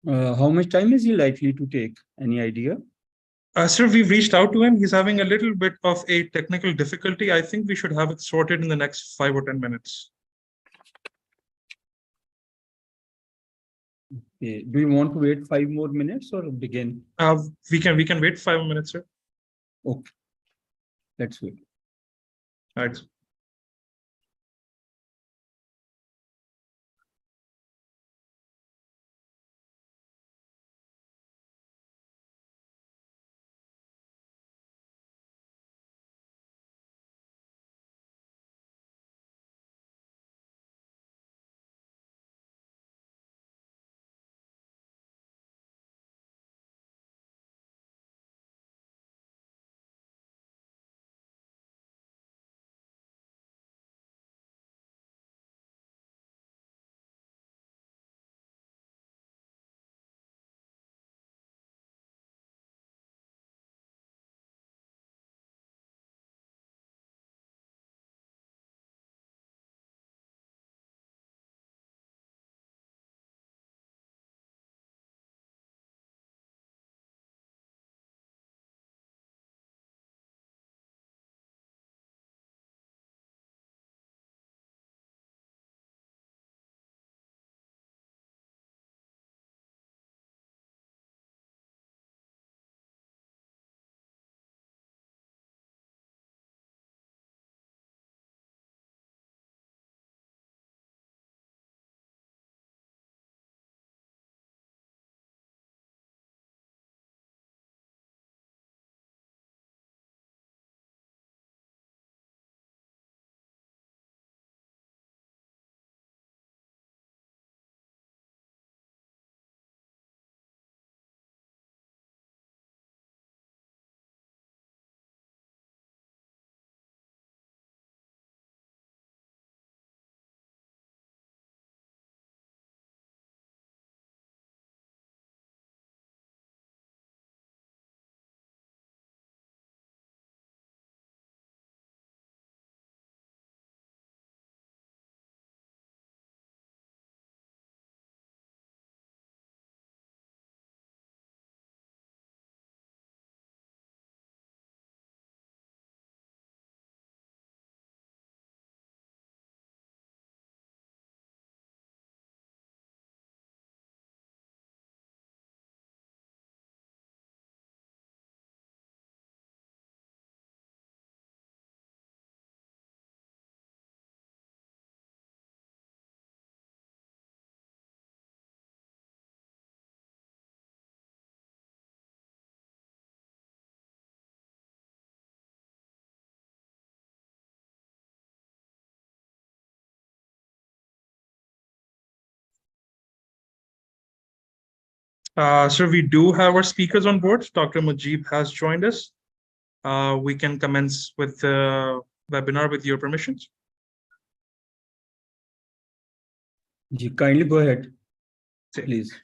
How much time is he likely to take? Any idea? Sir, we've reached out to him. He's having a little bit of a technical difficulty. I think we should have it sorted in the next 5 or 10 minutes. Okay. Do you want to wait 5 more minutes or begin? We can wait 5 minutes, sir. Okay. Let's wait. All right. Sir, we do have our speakers on board. Dr. Mujib has joined us. We can commence with the webinar with your permissions. Kindly go ahead, please.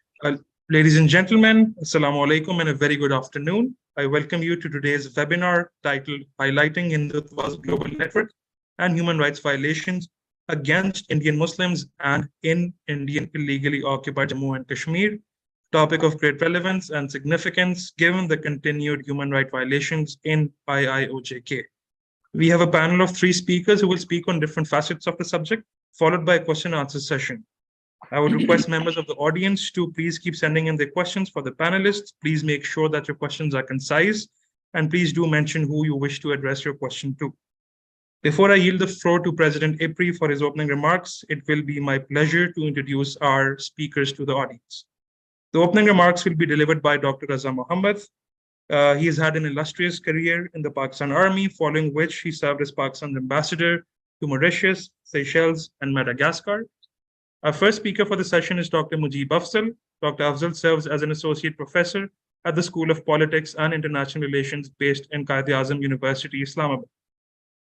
Ladies and gentlemen, Assalamu alaikum and a very good afternoon. I welcome you to today's webinar titled Highlighting Hindutva's Global Network and Human Rights Violations Against Indian Muslims and in Indian Illegally Occupied Jammu and Kashmir. Topic of great relevance and significance given the continued human rights violations in IOJK. We have a panel of 3 speakers who will speak on different facets of the subject, followed by a question and answer session. I would request members of the audience to please keep sending in their questions for the panelists. Please make sure that your questions are concise, and please do mention who you wish to address your question to. Before I yield the floor to President Ipri for his opening remarks, it will be my pleasure to introduce our speakers to the audience. The opening remarks will be delivered by Dr. Raza Mohammed. He has had an illustrious career in the Pakistan Army, following which he served as Pakistan's ambassador to Mauritius, Seychelles, and Madagascar. Our first speaker for the session is Dr. Mujib Afzal. Dr. Afzal serves as an associate professor at the School of Politics and International Relations based in Quaid-e-Azam University, Islamabad.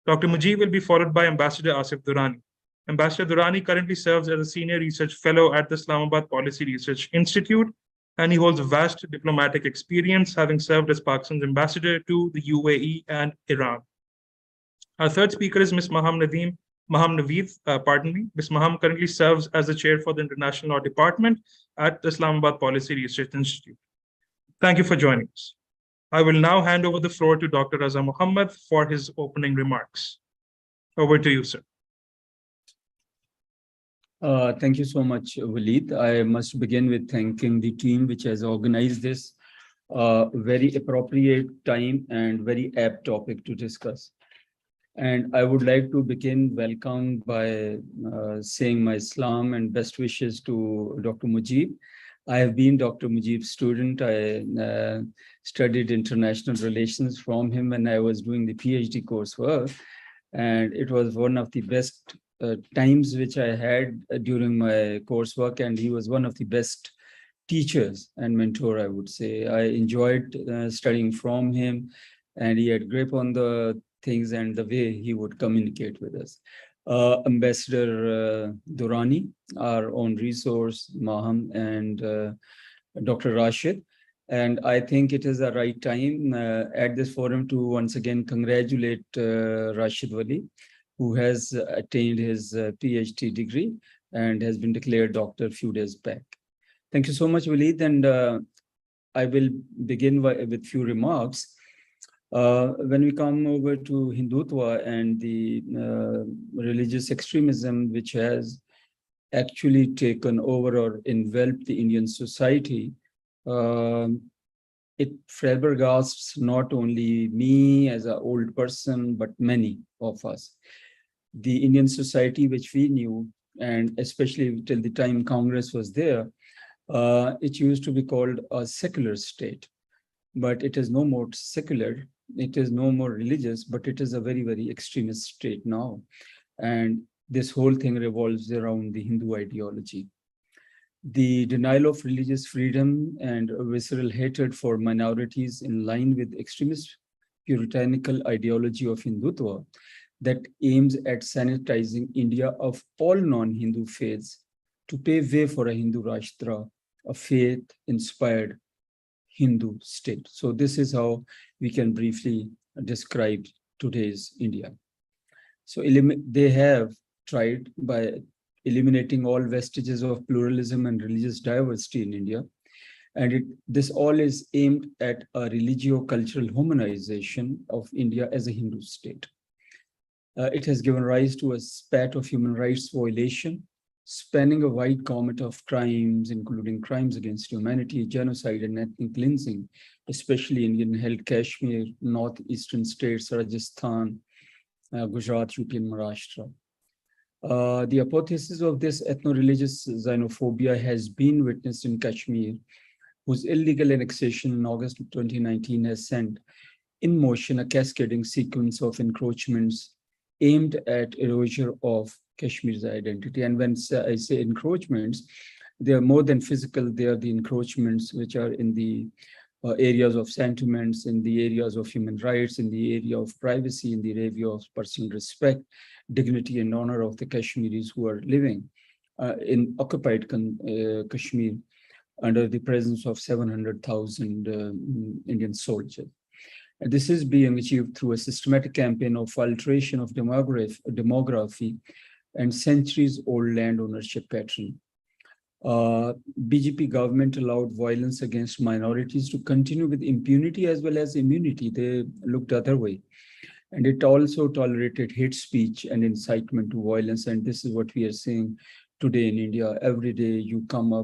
Dr. Mujib will be followed by Ambassador Asif Durrani. Ambassador Durrani currently serves as a senior research fellow at the Islamabad Policy Research Institute, and he holds vast diplomatic experience, having served as Pakistan's ambassador to the UAE and Iran. Our third speaker is Ms. Maham Nadeem Maham Naveed, Ms. Maham currently serves as the chair for the International Law Department at the Islamabad Policy Research Institute. Thank you for joining us. I will now hand over the floor to Dr. Raza Muhammad for his opening remarks. Over to you, sir. Thank you so much, Waleed. I must begin with thanking the team which has organized this very appropriate time and very apt topic to discuss. And I would like to begin welcome by saying my salam and best wishes to Dr. Mujib. I have been Dr. Mujib's student. I studied international relations from him when I was doing the PhD coursework. And it was one of the best times which I had during my coursework. And he was one of the best teachers and mentor, I would say. I enjoyed studying from him, and he had grip on the things and the way he would communicate with us. Ambassador Durrani, our own resource, Maham, and Dr. Rashid. And I think it is the right time at this forum to once again congratulate Rashid Wali, who has attained his PhD degree and has been declared doctor a few days back. Thank you so much, Waleed. And I will begin with few remarks. When we come over to Hindutva and the religious extremism, which has actually taken over or enveloped the Indian society, it flabbergasts not only me as an old person, but many of us. The Indian society which we knew, and especially till the time Congress was there, it used to be called a secular state. But it is no more secular, it is no more religious, but it is a very, very extremist state now. And this whole thing revolves around the Hindu ideology. The denial of religious freedom and visceral hatred for minorities in line with extremist puritanical ideology of Hindutva that aims at sanitizing India of all non-Hindu faiths to pave way for a Hindu Rashtra, a faith-inspired Hindu state. So this is how we can briefly describe today's India. So they have tried by eliminating all vestiges of pluralism and religious diversity in India. And this all is aimed at a religio-cultural homogenization of India as a Hindu state. It has given rise to a spat of human rights violation, spanning a wide gamut of crimes, including crimes against humanity, genocide, and ethnic cleansing, especially Indian-held Kashmir, northeastern states, Rajasthan, Gujarat, UP, and Maharashtra. The hypothesis of this ethno-religious xenophobia has been witnessed in Kashmir, whose illegal annexation in August 2019 has sent in motion a cascading sequence of encroachments aimed at erosion of Kashmir's identity. And when I say encroachments, they are more than physical. They are the encroachments which are in the areas of sentiments, in the areas of human rights, in the area of privacy, in the area of personal respect, dignity, and honor of the Kashmiris who are living in occupied Kashmir under the presence of 700,000 Indian soldiers. And this is being achieved through a systematic campaign of alteration of demography and centuries-old land ownership pattern. BJP government allowed violence against minorities to continue with impunity as well as immunity. They looked the other way. And it also tolerated hate speech and incitement to violence. And this is what we are seeing today in India. Every day you come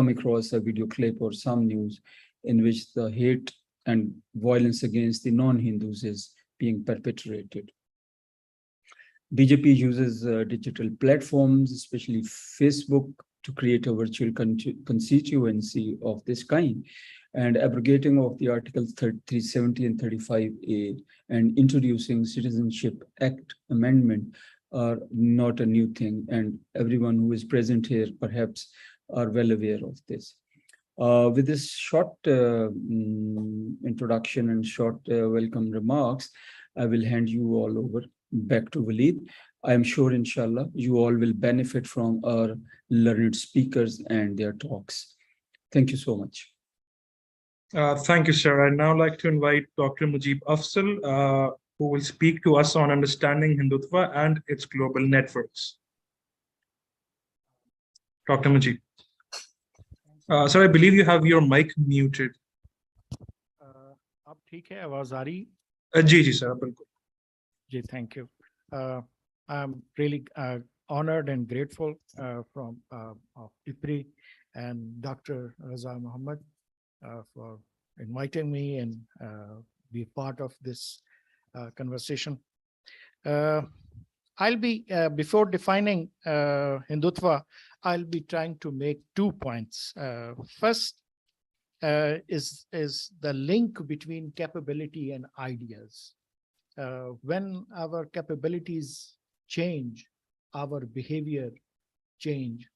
across a video clip or some news in which the hate and violence against the non-Hindus is being perpetrated. BJP uses digital platforms, especially Facebook, to create a virtual constituency of this kind, and abrogating of the Articles 370 and 35A and introducing Citizenship Act amendment are not a new thing, and everyone who is present here perhaps are well aware of this. With this short introduction and short welcome remarks, I will hand you all over back to Waleed. I am sure, inshallah, you all will benefit from our learned speakers and their talks. Thank you so much. Thank you, sir. I'd now like to invite Dr. Mujib Afzal who will speak to us on understanding Hindutva and its global networks. Dr. Majid. Sir, I believe you have your mic muted. अब ठीक है, आवाज आ रही? जी sir, बिल्कुल. जी, thank you. I'm really honored and grateful from of IPRI and Dr. Raza Muhammad for inviting me and be part of this conversation. I'll be, before defining Hindutva, I'll be trying to make 2 points. First is the link between capability and ideas. When our capabilities change, our behavior change,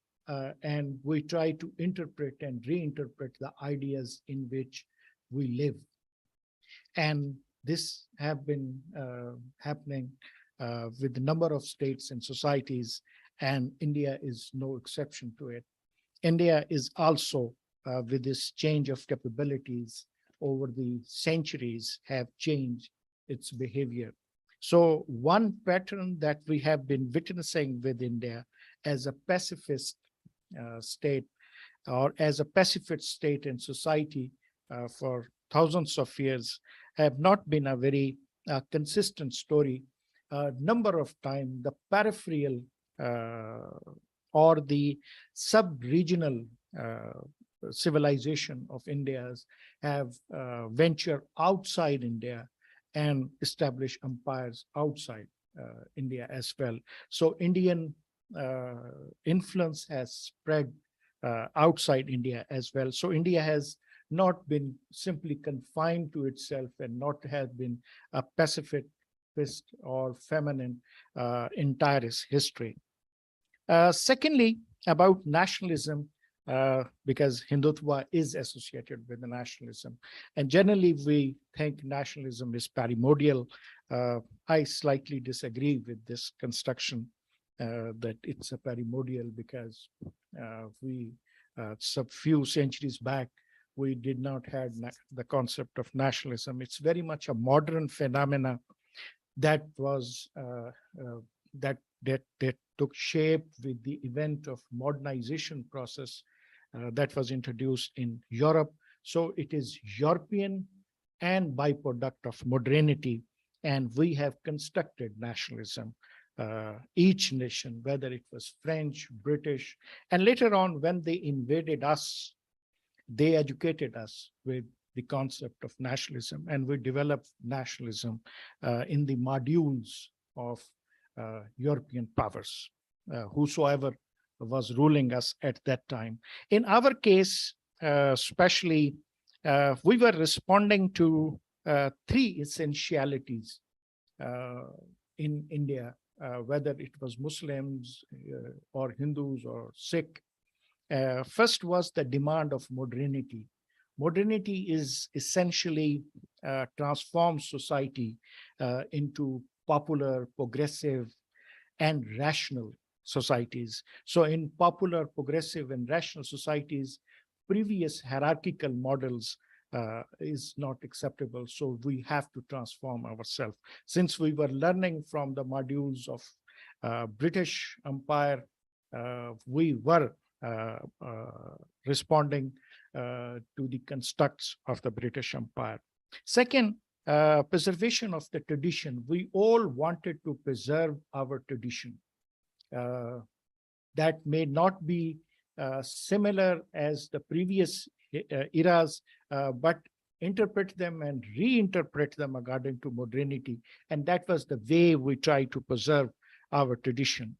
and we try to interpret and reinterpret the ideas in which we live. And this have been happening with a number of states and societies, and India is no exception to it. India is also, with this change of capabilities over the centuries, have changed its behavior. So one pattern that we have been witnessing with India as a pacifist state, or as a pacifist state and society for thousands of years, have not been a very consistent story. A number of times, the peripheral or the sub-regional civilization of India have ventured outside India and established empires outside India as well. So Indian influence has spread outside India as well. So India has not been simply confined to itself and not have been a pacifist or feminine entire history. Secondly, about nationalism, because Hindutva is associated with the nationalism. And generally, we think nationalism is primordial. I slightly disagree with this construction that it's a primordial, because some few centuries back, we did not have the concept of nationalism. It's very much a modern phenomena that was that took shape with the event of modernization process that was introduced in Europe. So it is European and byproduct of modernity, and we have constructed nationalism. Each nation, whether it was French, British, and later on when they invaded us, they educated us with the concept of nationalism, and we developed nationalism in the modules of European powers, whosoever was ruling us at that time. In our case, especially, we were responding to 3 essentialities in India, whether it was Muslims or Hindus or Sikh. First was the demand of modernity. Modernity is essentially transforms society into popular, progressive, and rational societies. So in popular, progressive, and rational societies, previous hierarchical models is not acceptable. So we have to transform ourselves. Since we were learning from the modules of British Empire, we were responding to the constructs of the British Empire. Second, preservation of the tradition. We all wanted to preserve our tradition. That may not be similar as the previous eras, but interpret them and reinterpret them according to modernity. And that was the way we tried to preserve our tradition.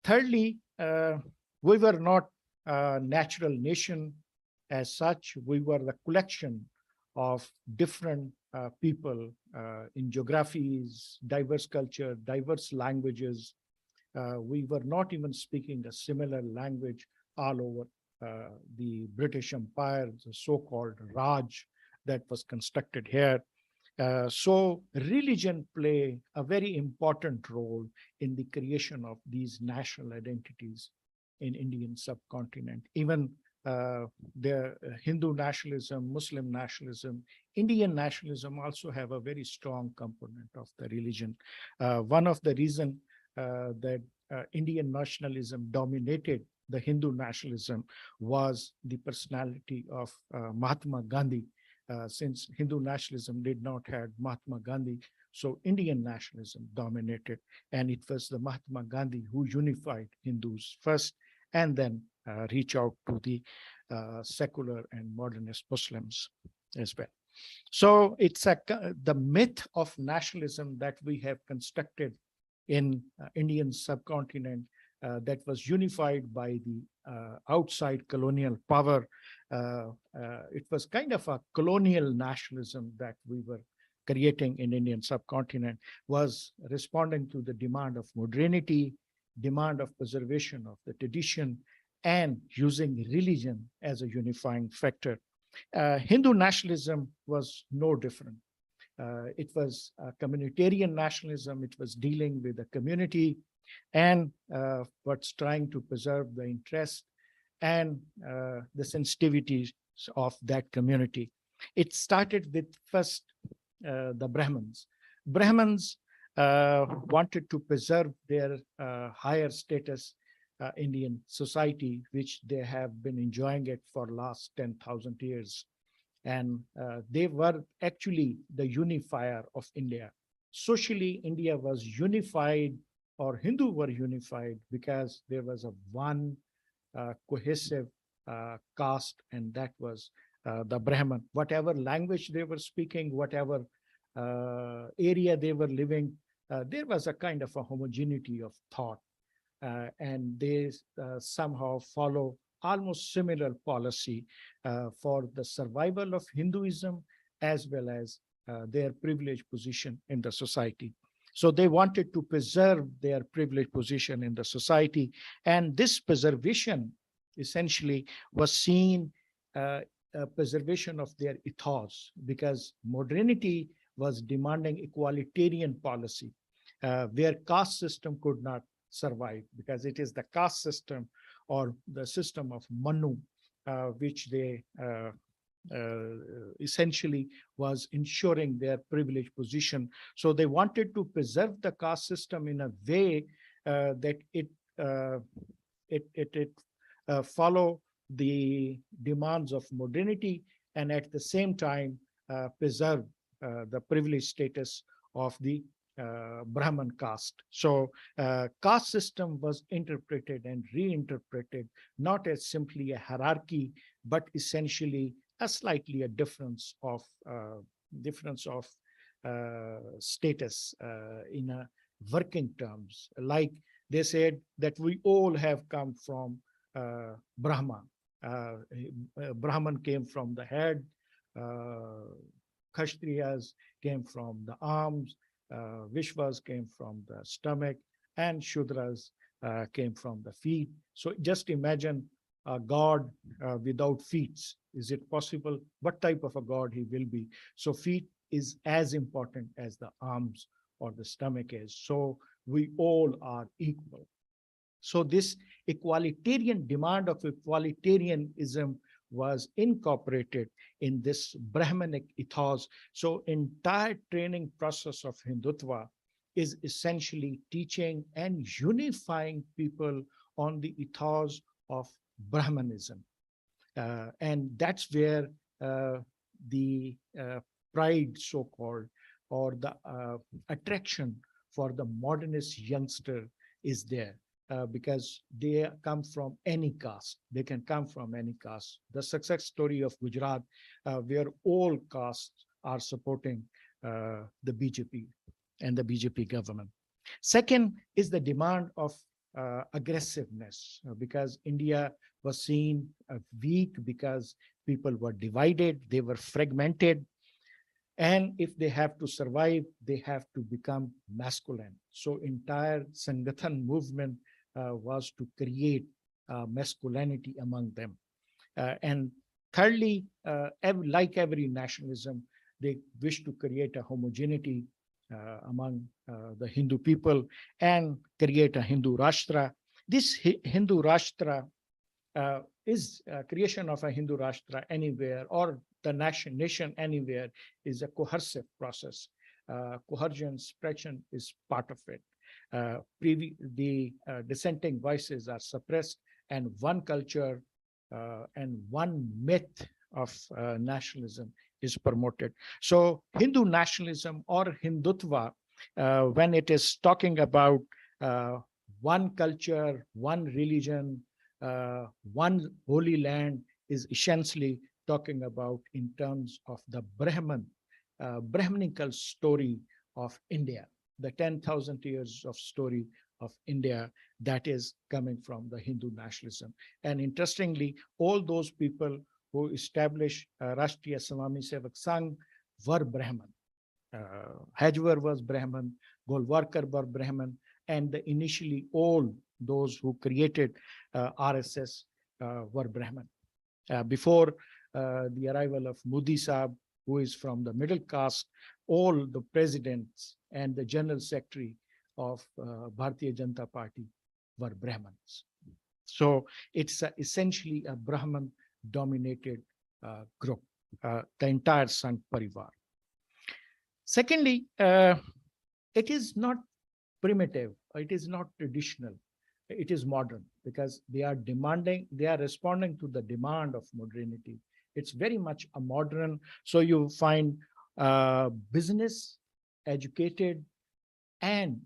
Thirdly, we were not a natural nation as such. We were the collection of different people in geographies, diverse culture, diverse languages. We were not even speaking a similar language all over the British Empire, the so-called Raj that was constructed here. So religion play a very important role in the creation of these national identities in Indian subcontinent. Even the Hindu nationalism, Muslim nationalism, Indian nationalism also have a very strong component of the religion. One of the reasons that Indian nationalism dominated the Hindu nationalism was the personality of Mahatma Gandhi. Since Hindu nationalism did not have Mahatma Gandhi, so Indian nationalism dominated, and it was the Mahatma Gandhi who unified Hindus first, and then reach out to the secular and modernist Muslims as well. So it's the myth of nationalism that we have constructed in Indian subcontinent that was unified by the outside colonial power. It was kind of a colonial nationalism that we were creating in Indian subcontinent, was responding to the demand of modernity, demand of preservation of the tradition, and using religion as a unifying factor. Hindu nationalism was no different. It was a communitarian nationalism. It was dealing with the community and what's trying to preserve the interest and the sensitivities of that community. It started with first the Brahmins. Brahmins wanted to preserve their higher status Indian society, which they have been enjoying it for last 10,000 years. And they were actually the unifier of India. Socially, India was unified, or Hindu were unified, because there was a one cohesive caste, and that was the Brahman. Whatever language they were speaking, whatever area they were living, there was a kind of a homogeneity of thought. And they somehow follow almost similar policy for the survival of Hinduism, as well as their privileged position in the society. So they wanted to preserve their privileged position in the society. And this preservation essentially was seen a preservation of their ethos, because modernity was demanding equalitarian policy, where caste system could not survive, because it is the caste system or the system of Manu, which they essentially was ensuring their privileged position. So they wanted to preserve the caste system in a way that it follow the demands of modernity, and at the same time preserve the privileged status of the Brahman caste. So caste system was interpreted and reinterpreted not as simply a hierarchy, but essentially a slightly a difference of status in a working terms. Like they said that we all have come from Brahma. Brahman came from the head, Kshatriyas came from the arms, Vishwas came from the stomach, and Shudras came from the feet. So just imagine a god without feet. Is it possible? What type of a god he will be? So feet is as important as the arms or the stomach is. So we all are equal. So this equalitarian demand of equalitarianism was incorporated in this Brahmanic ethos. So entire training process of Hindutva is essentially teaching and unifying people on the ethos of Brahmanism. And that's where the pride, so-called, or the attraction for the modernist youngster is there. Because they come from any caste. They can come from any caste. The success story of Gujarat, where all castes are supporting the BJP and the BJP government. Second is the demand of aggressiveness, because India was seen weak, because people were divided, they were fragmented. And if they have to survive, they have to become masculine. So entire Sangathan movement was to create masculinity among them. And thirdly, like every nationalism, they wish to create a homogeneity among the Hindu people and create a Hindu Rashtra. This Hindu Rashtra is creation of a Hindu Rashtra anywhere or the nation anywhere is a coercive process. Coercion, suppression is part of it. The dissenting voices are suppressed, and one culture and one myth of nationalism is promoted. So Hindu nationalism or Hindutva, when it is talking about one culture, one religion, one holy land, is essentially talking about in terms of the Brahminical story of India, the 10,000 years of story of India that is coming from the Hindu nationalism. And interestingly, all those people who established Rashtriya Swami Sevak Sangh were Brahmin. Hajwar was Brahmin, Golwarkar were Brahmin, and initially all those who created RSS were Brahmin. Before the arrival of Modi Saab, who is from the middle caste, all the presidents and the general secretary of Bharatiya Janata Party were Brahmins. So it's essentially a Brahmin-dominated group, the entire Sangh Parivar. Secondly, it is not primitive, it is not traditional, it is modern, because they are responding to the demand of modernity. It's very much a modern, so you find business, educated, and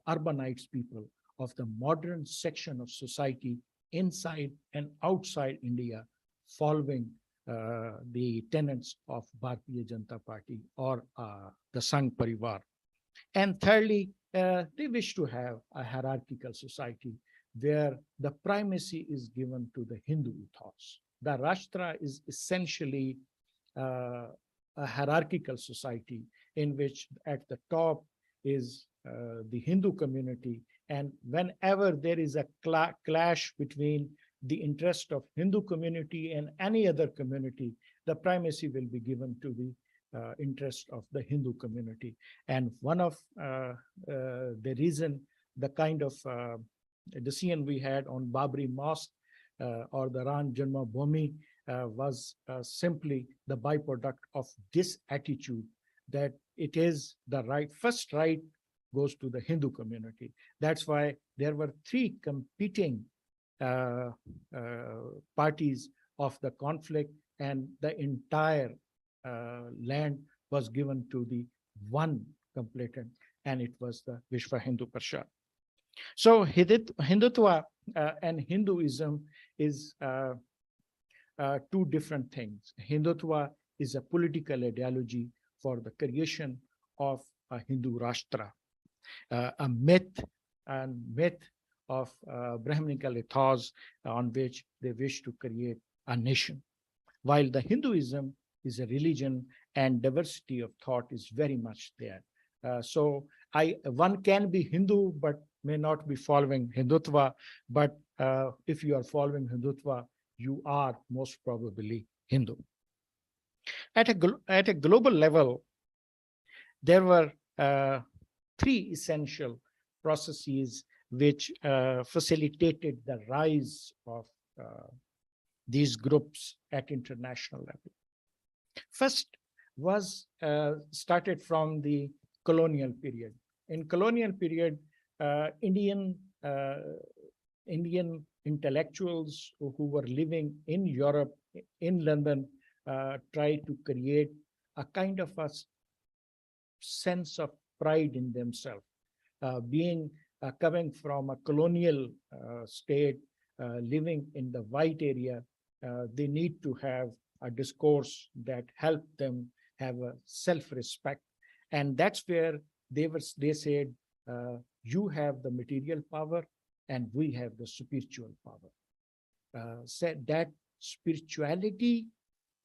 urbanized people of the modern section of society inside and outside India following the tenets of Bharatiya Janata Party or the Sangh Parivar. And thirdly, they wish to have a hierarchical society where the primacy is given to the Hindu ethos. The Rashtra is essentially a hierarchical society in which at the top is the Hindu community. And whenever there is a clash between the interest of Hindu community and any other community, the primacy will be given to the interest of the Hindu community. And one of the reason, the kind of decision we had on Babri Mosque or the Ram Janmabhoomi was simply the byproduct of this attitude that it is the right, first right goes to the Hindu community. That's why there were three competing parties of the conflict, and the entire land was given to the one complainant, and it was the Vishwa Hindu Parishad. So Hindutva and Hinduism is two different things. Hindutva is a political ideology for the creation of a Hindu Rashtra, a myth of Brahminical ethos on which they wish to create a nation. While the Hinduism is a religion and diversity of thought is very much there. So one can be Hindu but may not be following Hindutva, but if you are following Hindutva, you are most probably Hindu. At a global level, there were three essential processes which facilitated the rise of these groups at international level. First was started from the colonial period. In colonial period, Indian intellectuals who were living in Europe, in London, tried to create a kind of a sense of pride in themselves. Coming from a colonial state, living in the white area, they need to have a discourse that helped them have a self-respect. And that's where they said, you have the material power and we have the spiritual power. Said that spirituality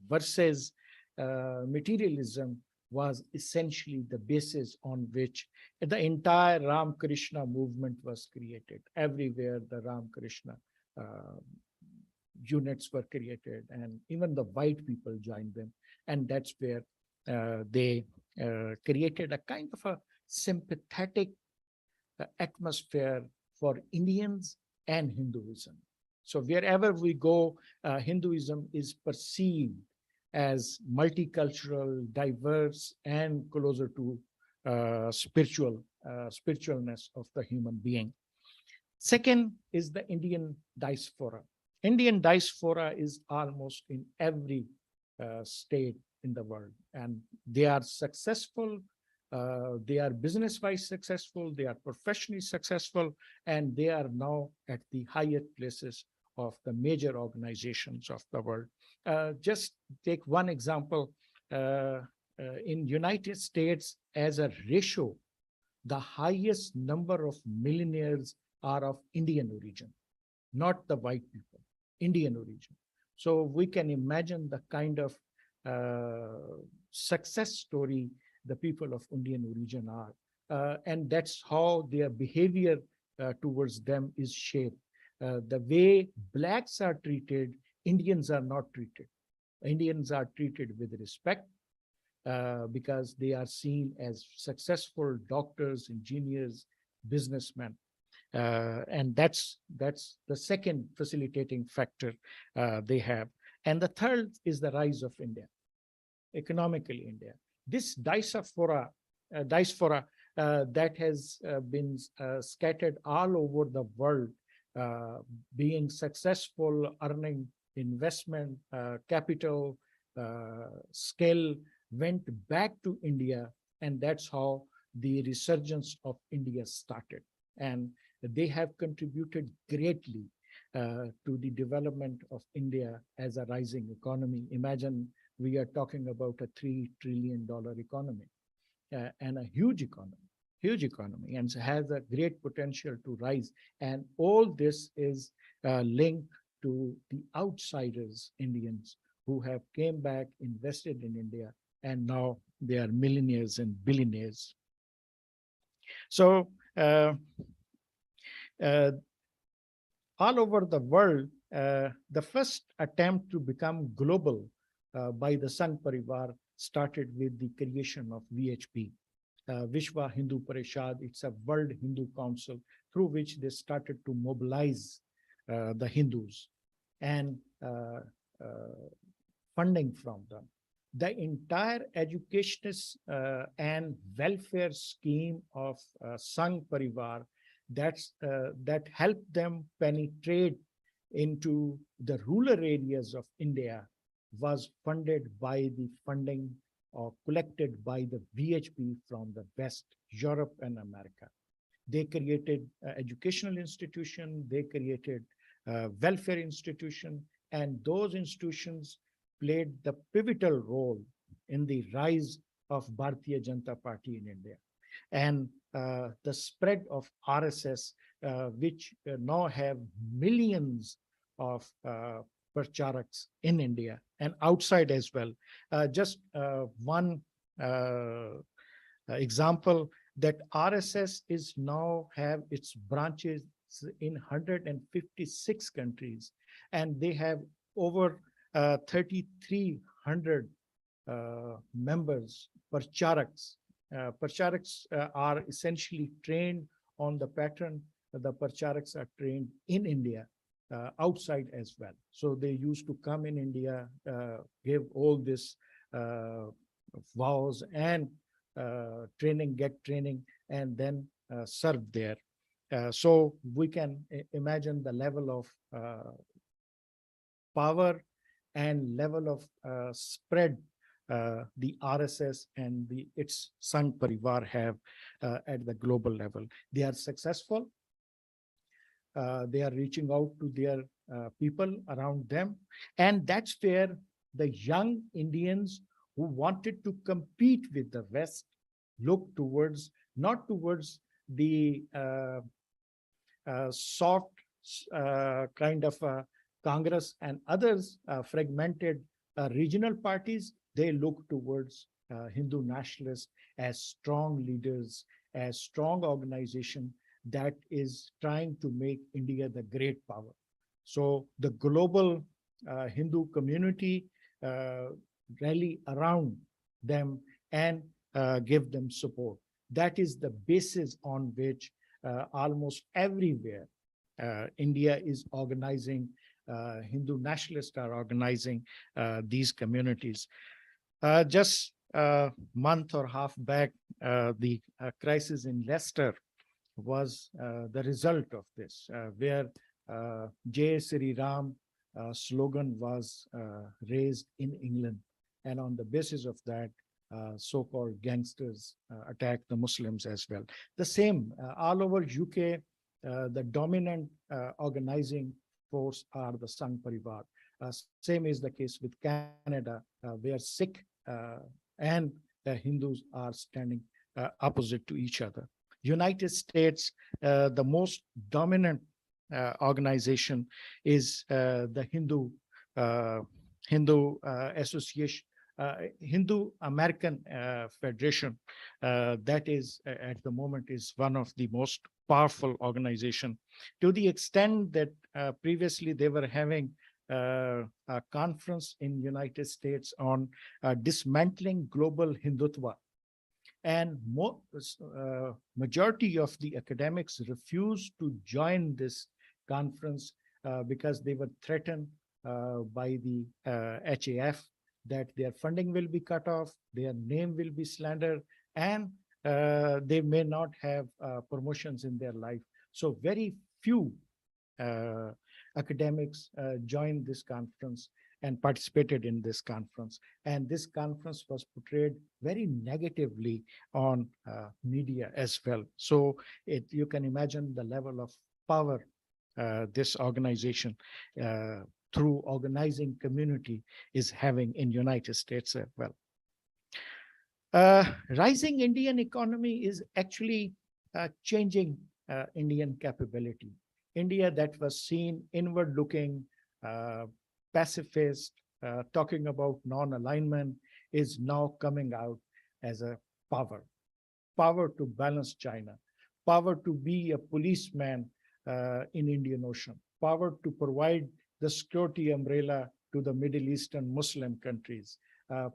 versus materialism was essentially the basis on which the entire Ram Krishna movement was created. Everywhere the Ram Krishna units were created, and even the white people joined them. And that's where they created a kind of a sympathetic atmosphere for Indians and Hinduism. So wherever we go, Hinduism is perceived as multicultural, diverse, and closer to spiritualness of the human being. Second is the Indian diaspora. Indian diaspora is almost in every state in the world, and they are successful. They are business-wise successful. They are professionally successful, and they are now at the higher places of the major organizations of the world. Just take one example. In United States, as a ratio, the highest number of millionaires are of Indian origin, not the white people, Indian origin. So we can imagine the kind of success story the people of Indian origin are. And that's how their behavior towards them is shaped. The way Blacks are treated, Indians are not treated. Indians are treated with respect because they are seen as successful doctors, engineers, businessmen. And that's the second facilitating factor they have. And the third is the rise of India, economically India. This diaspora that has been scattered all over the world, being successful, earning investment, capital, skill, went back to India, and that's how the resurgence of India started. And they have contributed greatly to the development of India as a rising economy. Imagine we are talking about a $3 trillion economy and a huge economy, and has a great potential to rise. And all this is linked to the outsiders, Indians, who have came back, invested in India, and now they are millionaires and billionaires. So all over the world, the first attempt to become global by the Sangh Parivar started with the creation of VHP, Vishwa Hindu Parishad. It's a World Hindu Council through which they started to mobilize the Hindus and funding from them. The entire educationist and welfare scheme of Sangh Parivar that helped them penetrate into the rural areas of India was funded by the funding or collected by the VHP from the West, Europe and America. They created educational institution, they created welfare institution, and those institutions played the pivotal role in the rise of Bharatiya Janata Party in India. And the spread of RSS, which now have millions of pracharaks in India and outside as well. Just one example, that RSS is now have its branches in 156 countries, and they have over 3,300 members, pracharaks. Pracharaks are essentially trained on the pattern the pracharaks are trained in India, outside as well. So they used to come in India, give all this vows and training, get training, and then serve there. So we can imagine the level of power and level of spread the RSS and its Sangh Parivar have at the global level. They are successful. They are reaching out to their people around them. And that's where the young Indians who wanted to compete with the West look towards, not towards the soft kind of Congress and others fragmented regional parties. They look towards Hindu nationalists as strong leaders, as strong organization that is trying to make India the great power. So the global Hindu community rally around them and give them support. That is the basis on which almost everywhere India is organizing, Hindu nationalists are organizing these communities. Just a month or half back, the crisis in Leicester was the result of this, where Jai Sri Ram slogan was raised in England. And on the basis of that, so-called gangsters attacked the Muslims as well. The same all over UK, the dominant organizing force are the Sangh Parivar. Same is the case with Canada, where Sikh and the Hindus are standing opposite to each other. United States, the most dominant organization is the Hindu Association, Hindu American Federation. That is at the moment is one of the most powerful organization, to the extent that previously they were having a conference in United States on dismantling global Hindutva. And majority of the academics refused to join this conference because they were threatened by the HAF that their funding will be cut off, their name will be slandered, and they may not have promotions in their life. So very few academics joined this conference and participated in this conference. And this conference was portrayed very negatively on media as well. So you can imagine the level of power this organization through organizing community is having in United States as well. Rising Indian economy is actually changing Indian capability. India that was seen inward looking, pacifist, talking about non-alignment, is now coming out as a power to balance China, power to be a policeman in Indian Ocean, power to provide the security umbrella to the Middle Eastern Muslim countries,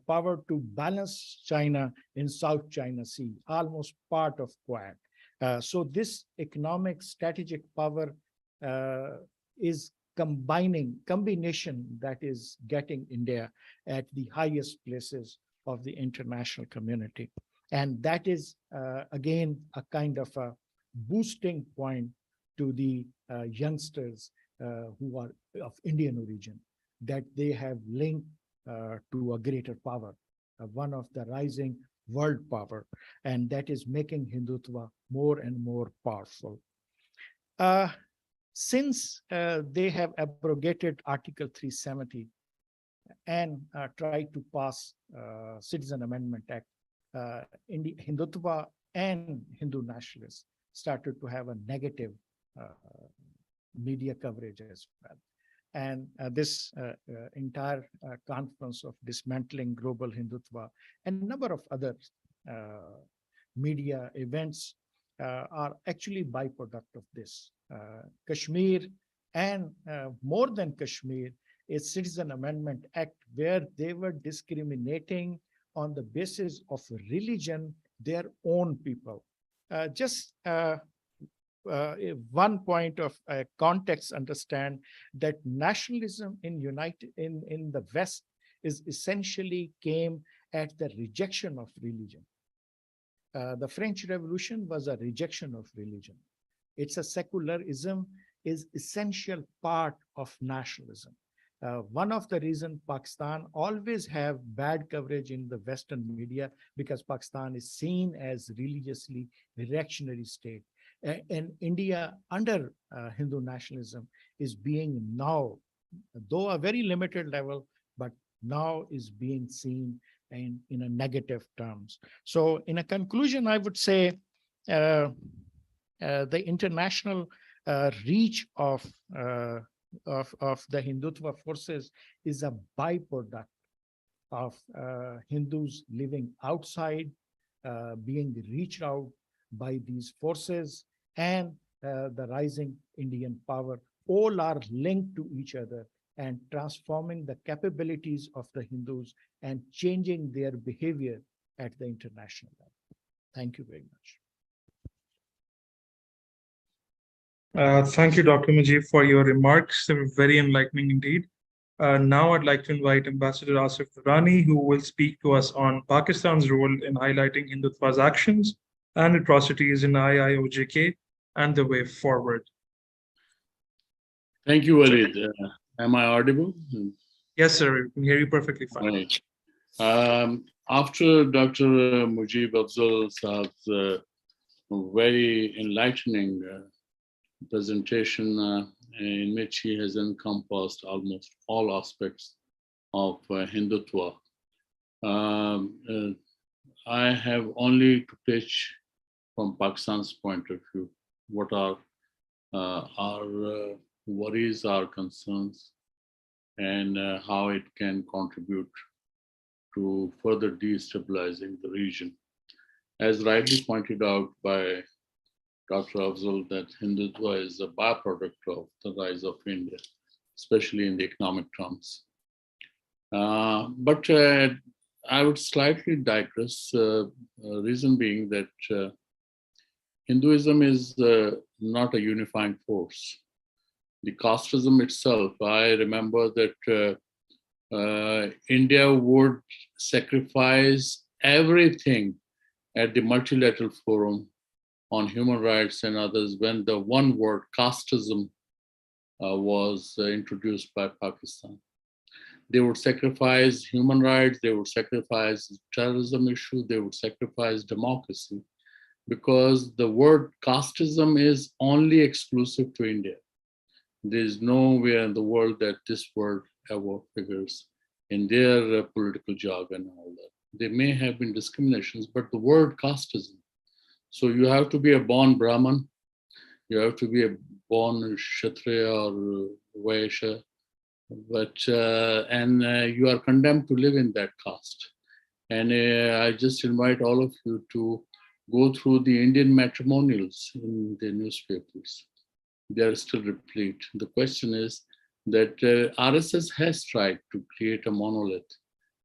power to balance China in South China Sea, almost part of Quad. So this economic strategic power is combination that is getting India at the highest places of the international community. And that is, again, a kind of a boosting point to the youngsters who are of Indian origin, that they have linked to a greater power, one of the rising world power, and that is making Hindutva more and more powerful. Since they have abrogated Article 370 and tried to pass Citizen Amendment Act, Hindutva and Hindu nationalists started to have a negative media coverage as well. And this entire conference of dismantling global Hindutva and a number of other media events are actually byproduct of this. Kashmir and more than Kashmir, a Citizen Amendment Act where they were discriminating on the basis of religion, their own people. Just one point of context, understand that nationalism in the West is essentially came at the rejection of religion. The French Revolution was a rejection of religion. It's a secularism is essential part of nationalism. One of the reasons Pakistan always have bad coverage in the Western media because Pakistan is seen as religiously reactionary state. And India under Hindu nationalism is being now, though a very limited level, but now is being seen in a negative terms. So in a conclusion, I would say the international reach of the Hindutva forces is a byproduct of Hindus living outside, being reached out by these forces, and the rising Indian power. All are linked to each other and transforming the capabilities of the Hindus and changing their behavior at the international level. Thank you very much. Thank you, Dr. Mujib, for your remarks. They were very enlightening indeed. Now I'd like to invite Ambassador Asif Durrani, who will speak to us on Pakistan's role in highlighting Hindutva's actions and atrocities in IOJK and the way forward. Thank you, Walid. Am I audible? Yes, sir. We can hear you perfectly fine. Right. After Dr. Mujib Afzal Saab's very enlightening presentation in which he has encompassed almost all aspects of Hindutva, I have only to pitch from Pakistan's point of view what are our worries, our concerns, and how it can contribute to further destabilizing the region. As rightly pointed out by Dr. Afzal, that Hindutva is a byproduct of the rise of India, especially in the economic terms. But I would slightly digress, reason being that Hinduism is not a unifying force. The casteism itself, I remember that India would sacrifice everything at the multilateral forum on human rights and others when the one word casteism was introduced by Pakistan. They would sacrifice human rights, they would sacrifice terrorism issue, they would sacrifice democracy, because the word casteism is only exclusive to India. There is nowhere in the world that this word ever figures in their political jargon and all that. There may have been discriminations, but the word casteism. So you have to be a born Brahmin, you have to be a born Kshatriya or Vaishya, but you are condemned to live in that caste. And I just invite all of you to go through the Indian matrimonials in the newspapers. They are still replete. The question is that RSS has tried to create a monolith,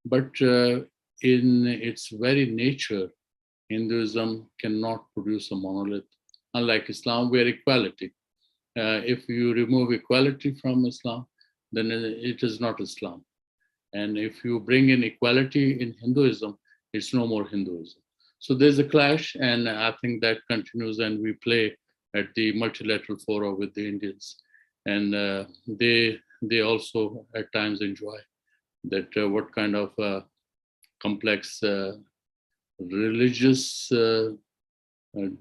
but in its very nature, Hinduism cannot produce a monolith. Unlike Islam, where equality. If you remove equality from Islam, then it is not Islam. And if you bring in equality in Hinduism, it's no more Hinduism. So there's a clash, and I think that continues, and we play at the multilateral fora with the Indians. And they also at times enjoy that what kind of complex religious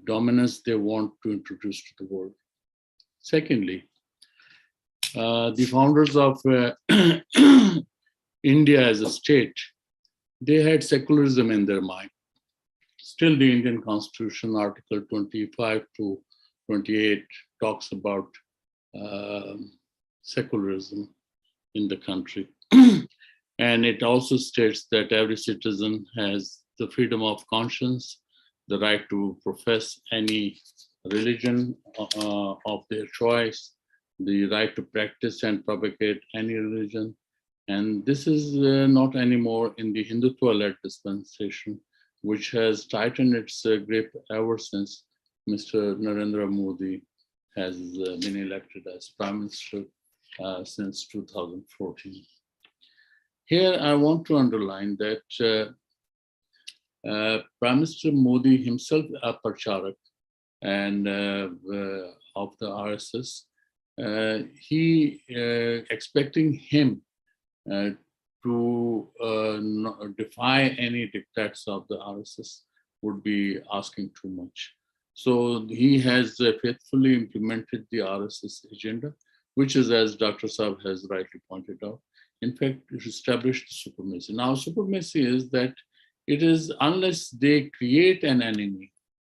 dominance they want to introduce to the world. Secondly, the founders of India as a state, they had secularism in their mind. Still, the Indian Constitution, Article 25 to 28, talks about secularism in the country. And it also states that every citizen has the freedom of conscience, the right to profess any religion of their choice, the right to practice and propagate any religion. And this is not anymore in the Hindutva-led dispensation, which has tightened its grip ever since Mr. Narendra Modi has been elected as Prime Minister since 2014. Here, I want to underline that Prime Minister Modi himself, a Pracharak and of the RSS, he expecting him to defy any dictats of the RSS would be asking too much. So he has faithfully implemented the RSS agenda, which is, as Dr. Saab has rightly pointed out, in fact, it established supremacy. Now, supremacy is that it is unless they create an enemy,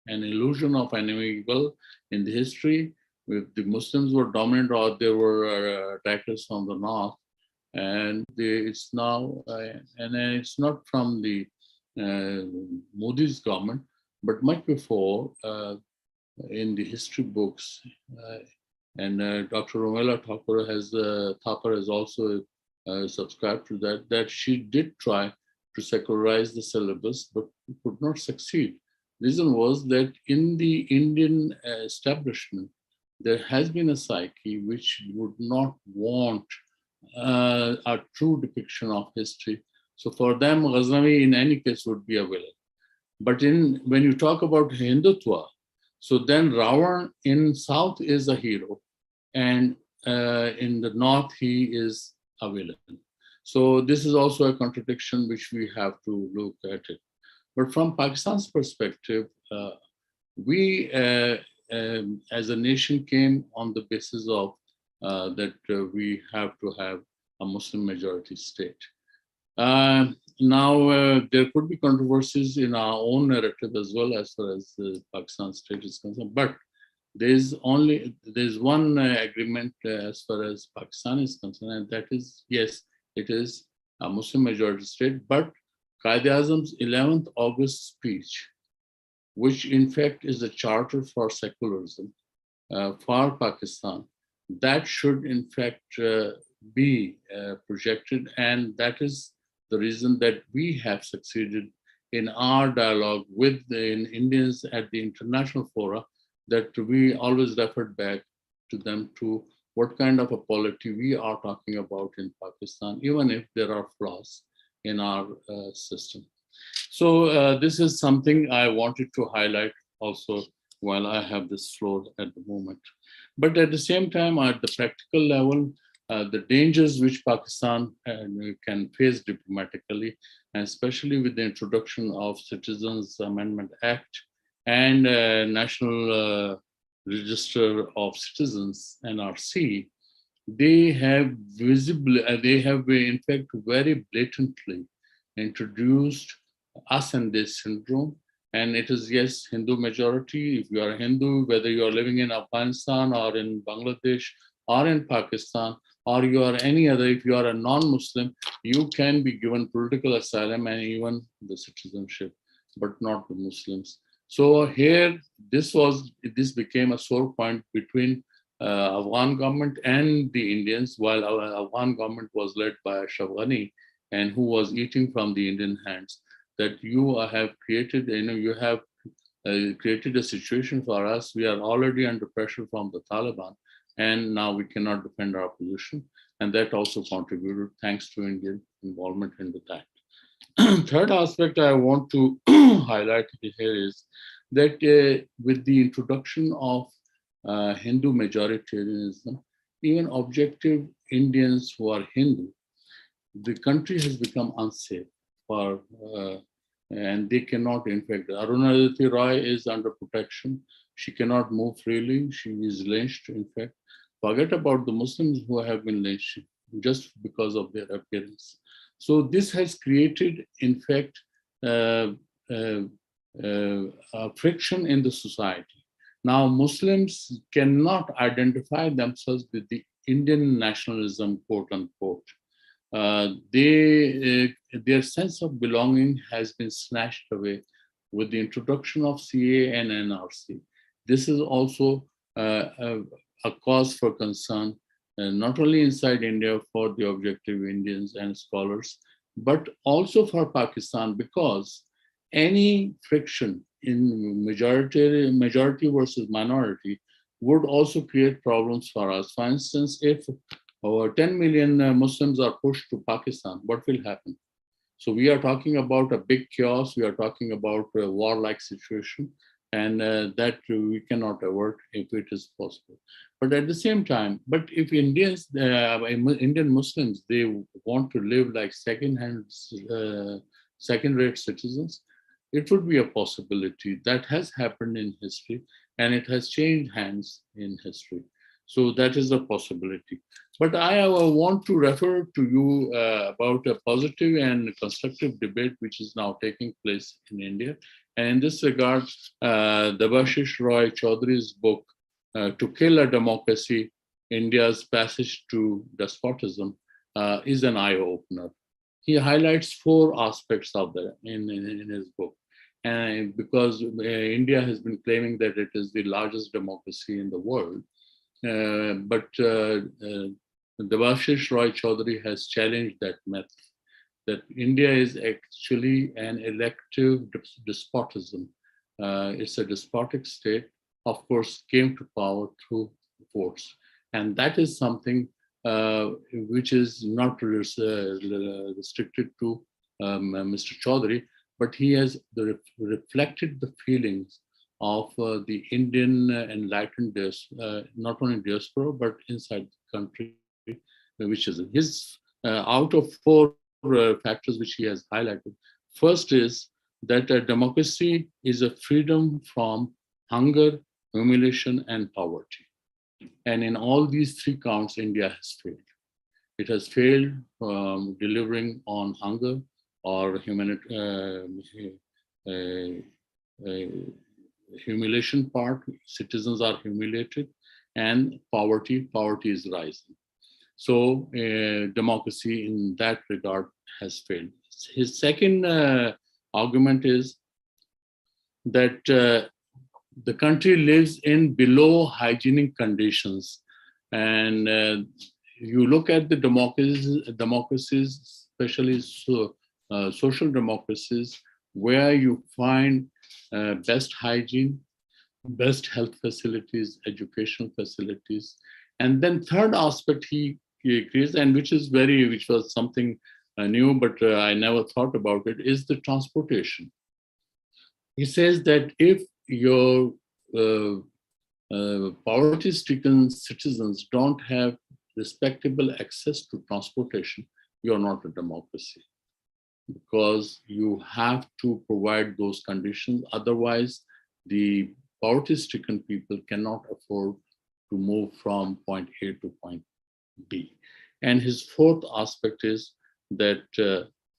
an illusion of enemy. Well, in the history, if the Muslims were dominant or there were attackers from the north, and it's now, and it's not from the Modi's government, but much before in the history books, and Dr. Romela Thapar has also subscribed to that she did try to secularize the syllabus, but could not succeed. Reason was that in the Indian establishment, there has been a psyche which would not want a true depiction of history. So for them, Ghaznavi in any case would be a villain. But when you talk about Hindutva, so then Ravan in South is a hero, and in the North he is a villain. So this is also a contradiction which we have to look at it. But from Pakistan's perspective, we as a nation came on the basis of that we have to have a Muslim majority state. Now, there could be controversies in our own narrative as well as far as Pakistan state is concerned, but there's one agreement as far as Pakistan is concerned, and that is, yes, it is a Muslim majority state, but Quaid-e-Azam's 11th August speech, which in fact is a charter for secularism for Pakistan, that should in fact be projected, and that is the reason that we have succeeded in our dialogue with the Indians at the international fora, that we always referred back to them to what kind of a polity we are talking about in Pakistan, even if there are flaws in our system. So this is something I wanted to highlight also while I have this floor at the moment. But at the same time, at the practical level, the dangers which Pakistan can face diplomatically, and especially with the introduction of Citizens Amendment Act and National Register of Citizens, NRC, they have in fact very blatantly introduced us and this syndrome. And it is, yes, Hindu majority. If you are a Hindu, whether you are living in Afghanistan or in Bangladesh or in Pakistan, or you are any other, if you are a non-Muslim, you can be given political asylum and even the citizenship, but not the Muslims. So here, this became a sore point between Afghan government and the Indians, while our Afghan government was led by Ashraf Ghani, and who was eating from the Indian hands, that you have created, you have created a situation for us. We are already under pressure from the Taliban, and now we cannot defend our position. And that also contributed, thanks to Indian involvement in the act. Third aspect I want to highlight here is that with the introduction of Hindu majoritarianism, even objective Indians who are Hindu, the country has become unsafe for, and they cannot, in fact, Arunadati Roy is under protection. She cannot move freely. She is lynched, in fact. Forget about the Muslims who have been lynched just because of their appearance. So this has created, in fact, friction in the society. Now, Muslims cannot identify themselves with the Indian nationalism, quote unquote. Their sense of belonging has been snatched away with the introduction of CA and NRC. This is also a cause for concern, not only inside India for the objective Indians and scholars, but also for Pakistan, because any friction in majority versus minority would also create problems for us. For instance, if over 10 million Muslims are pushed to Pakistan, what will happen? So we are talking about a big chaos. We are talking about a warlike situation, and that we cannot avert if it is possible. But at the same time, but if Indians, Indian Muslims, they want to live like second-rate citizens, it would be a possibility. That has happened in history, and it has changed hands in history. So that is a possibility. But I want to refer to you about a positive and constructive debate which is now taking place in India. And in this regard, Debashish Roy Chaudhary's book, To Kill a Democracy, India's Passage to Despotism, is an eye-opener. He highlights 4 aspects of that in his book. And because India has been claiming that it is the largest democracy in the world, but Debashish Roy Chaudhary has challenged that myth, that India is actually an elective despotism. It's a despotic state, of course, came to power through votes. And that is something which is not restricted to Mr. Chaudhary, but he has reflected the feelings of the Indian enlightened, not only diaspora, but inside the country, which is his, out of four factors which he has highlighted. First is that a democracy is a freedom from hunger, humiliation, and poverty. And in all these three counts, India has failed. It has failed delivering on hunger or humiliation part. Citizens are humiliated, and poverty is rising. So democracy in that regard has failed. His second argument is that the country lives in below hygienic conditions. And you look at the democracies, especially social democracies, where you find best hygiene, best health facilities, educational facilities. And then third aspect he creates, and which was something new, but I never thought about it, is the transportation. He says that if your poverty-stricken citizens don't have respectable access to transportation, you're not a democracy, because you have to provide those conditions. Otherwise, the poverty-stricken people cannot afford to move from point A to point B. And his fourth aspect is that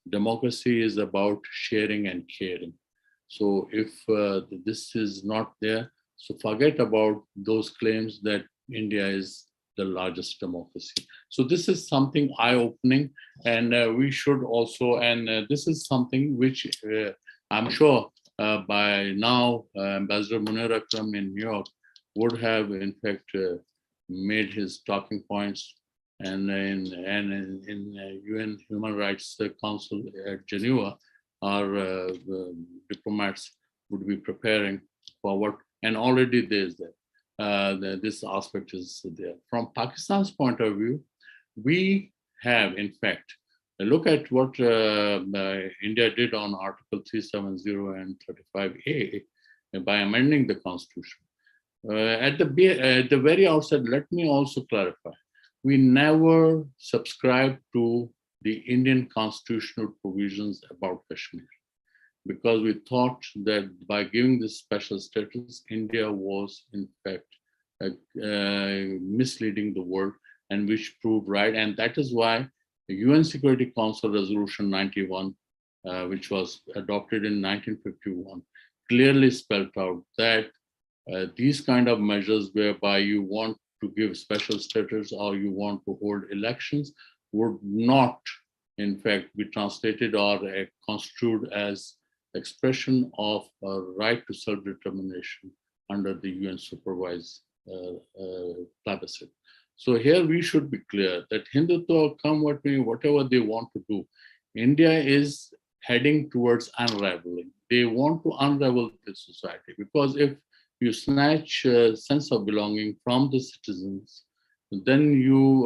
democracy is about sharing and caring. So if this is not there, so forget about those claims that India is the largest democracy. So this is something eye-opening, and we should also, and this is something which I'm sure by now Ambassador Munir Akram in New York would have in fact made his talking points, and in UN Human Rights Council at Geneva, our diplomats would be preparing for what, and already there's that. This aspect is there. From Pakistan's point of view, we have, in fact, look at what India did on Article 370 and 35A by amending the Constitution. At the very outset, let me also clarify, we never subscribed to the Indian constitutional provisions about Kashmir, because we thought that by giving this special status, India was in fact misleading the world, and which proved right. And that is why the UN Security Council Resolution 91, which was adopted in 1951, clearly spelled out that these kind of measures whereby you want to give special status or you want to hold elections would not, in fact, be translated or construed as expression of a right to self-determination under the UN supervised plebiscite. So here we should be clear that Hindutva, come what may, whatever they want to do, India is heading towards unraveling. They want to unravel the society, because if you snatch a sense of belonging from the citizens, then you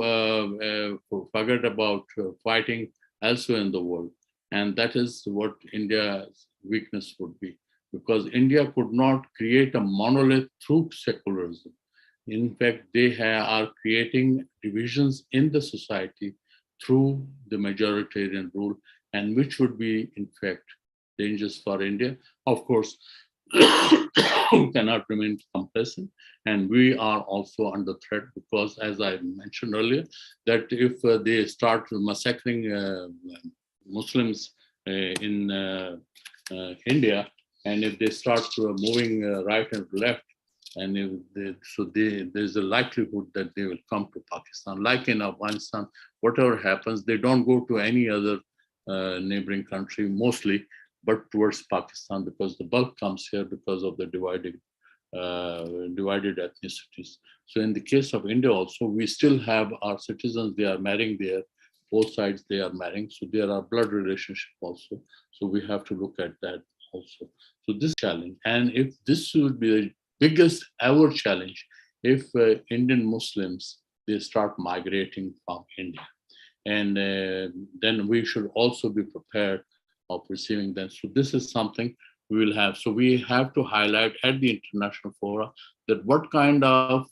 forget about fighting elsewhere in the world. And that is what India's weakness would be, because India could not create a monolith through secularism. In fact, they are creating divisions in the society through the majoritarian rule, and which would be, in fact, dangerous for India. Of course, we cannot remain complacent, and we are also under threat, because, as I mentioned earlier, that if they start massacring Muslims in India, and if they start moving right and left, and there's a likelihood that they will come to Pakistan. Like in Afghanistan, whatever happens, they don't go to any other neighboring country mostly, but towards Pakistan, because the bulk comes here because of the divided ethnicities. So in the case of India also, we still have our citizens, they are marrying there, both sides they are marrying, so there are blood relationship also. So we have to look at that also. So this challenge, and if this would be the biggest ever challenge if Indian Muslims, they start migrating from India. And then we should also be prepared of receiving them. So this is something we will have. So we have to highlight at the international fora that what kind of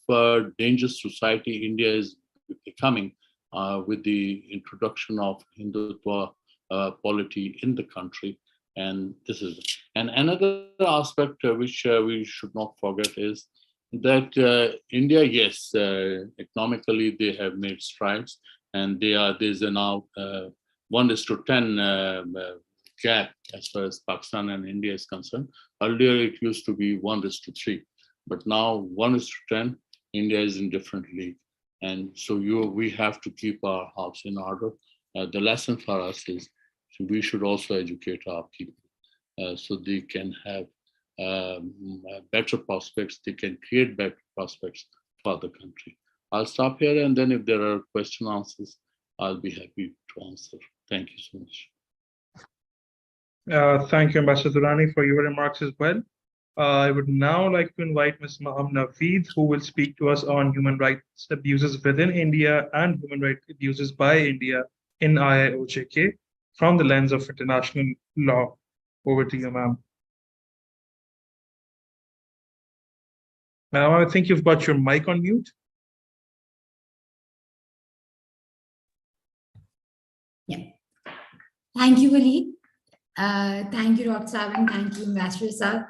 dangerous society India is becoming with the introduction of Hindutva polity in the country. And this is, and another aspect which we should not forget is that India, yes, economically they have made strides, and there's a now 1:10 gap as far as Pakistan and India is concerned. Earlier it used to be 1:3, but now 1:10, India is in different league. And so we have to keep our house in order. The lesson for us is we should also educate our people so they can have better prospects, they can create better prospects for the country. I'll stop here, and then if there are question answers, I'll be happy to answer. Thank you so much. Thank you, Ambassador Durrani, for your remarks as well. I would now like to invite Ms. Maham Naveed, who will speak to us on human rights abuses within India and human rights abuses by India in IOJK from the lens of international law. Over to you, ma'am. Now, I think you've got your mic on mute. Yeah. Thank you, Waleed. Thank you, Dr. Saab, and thank you, Ambassador Saab.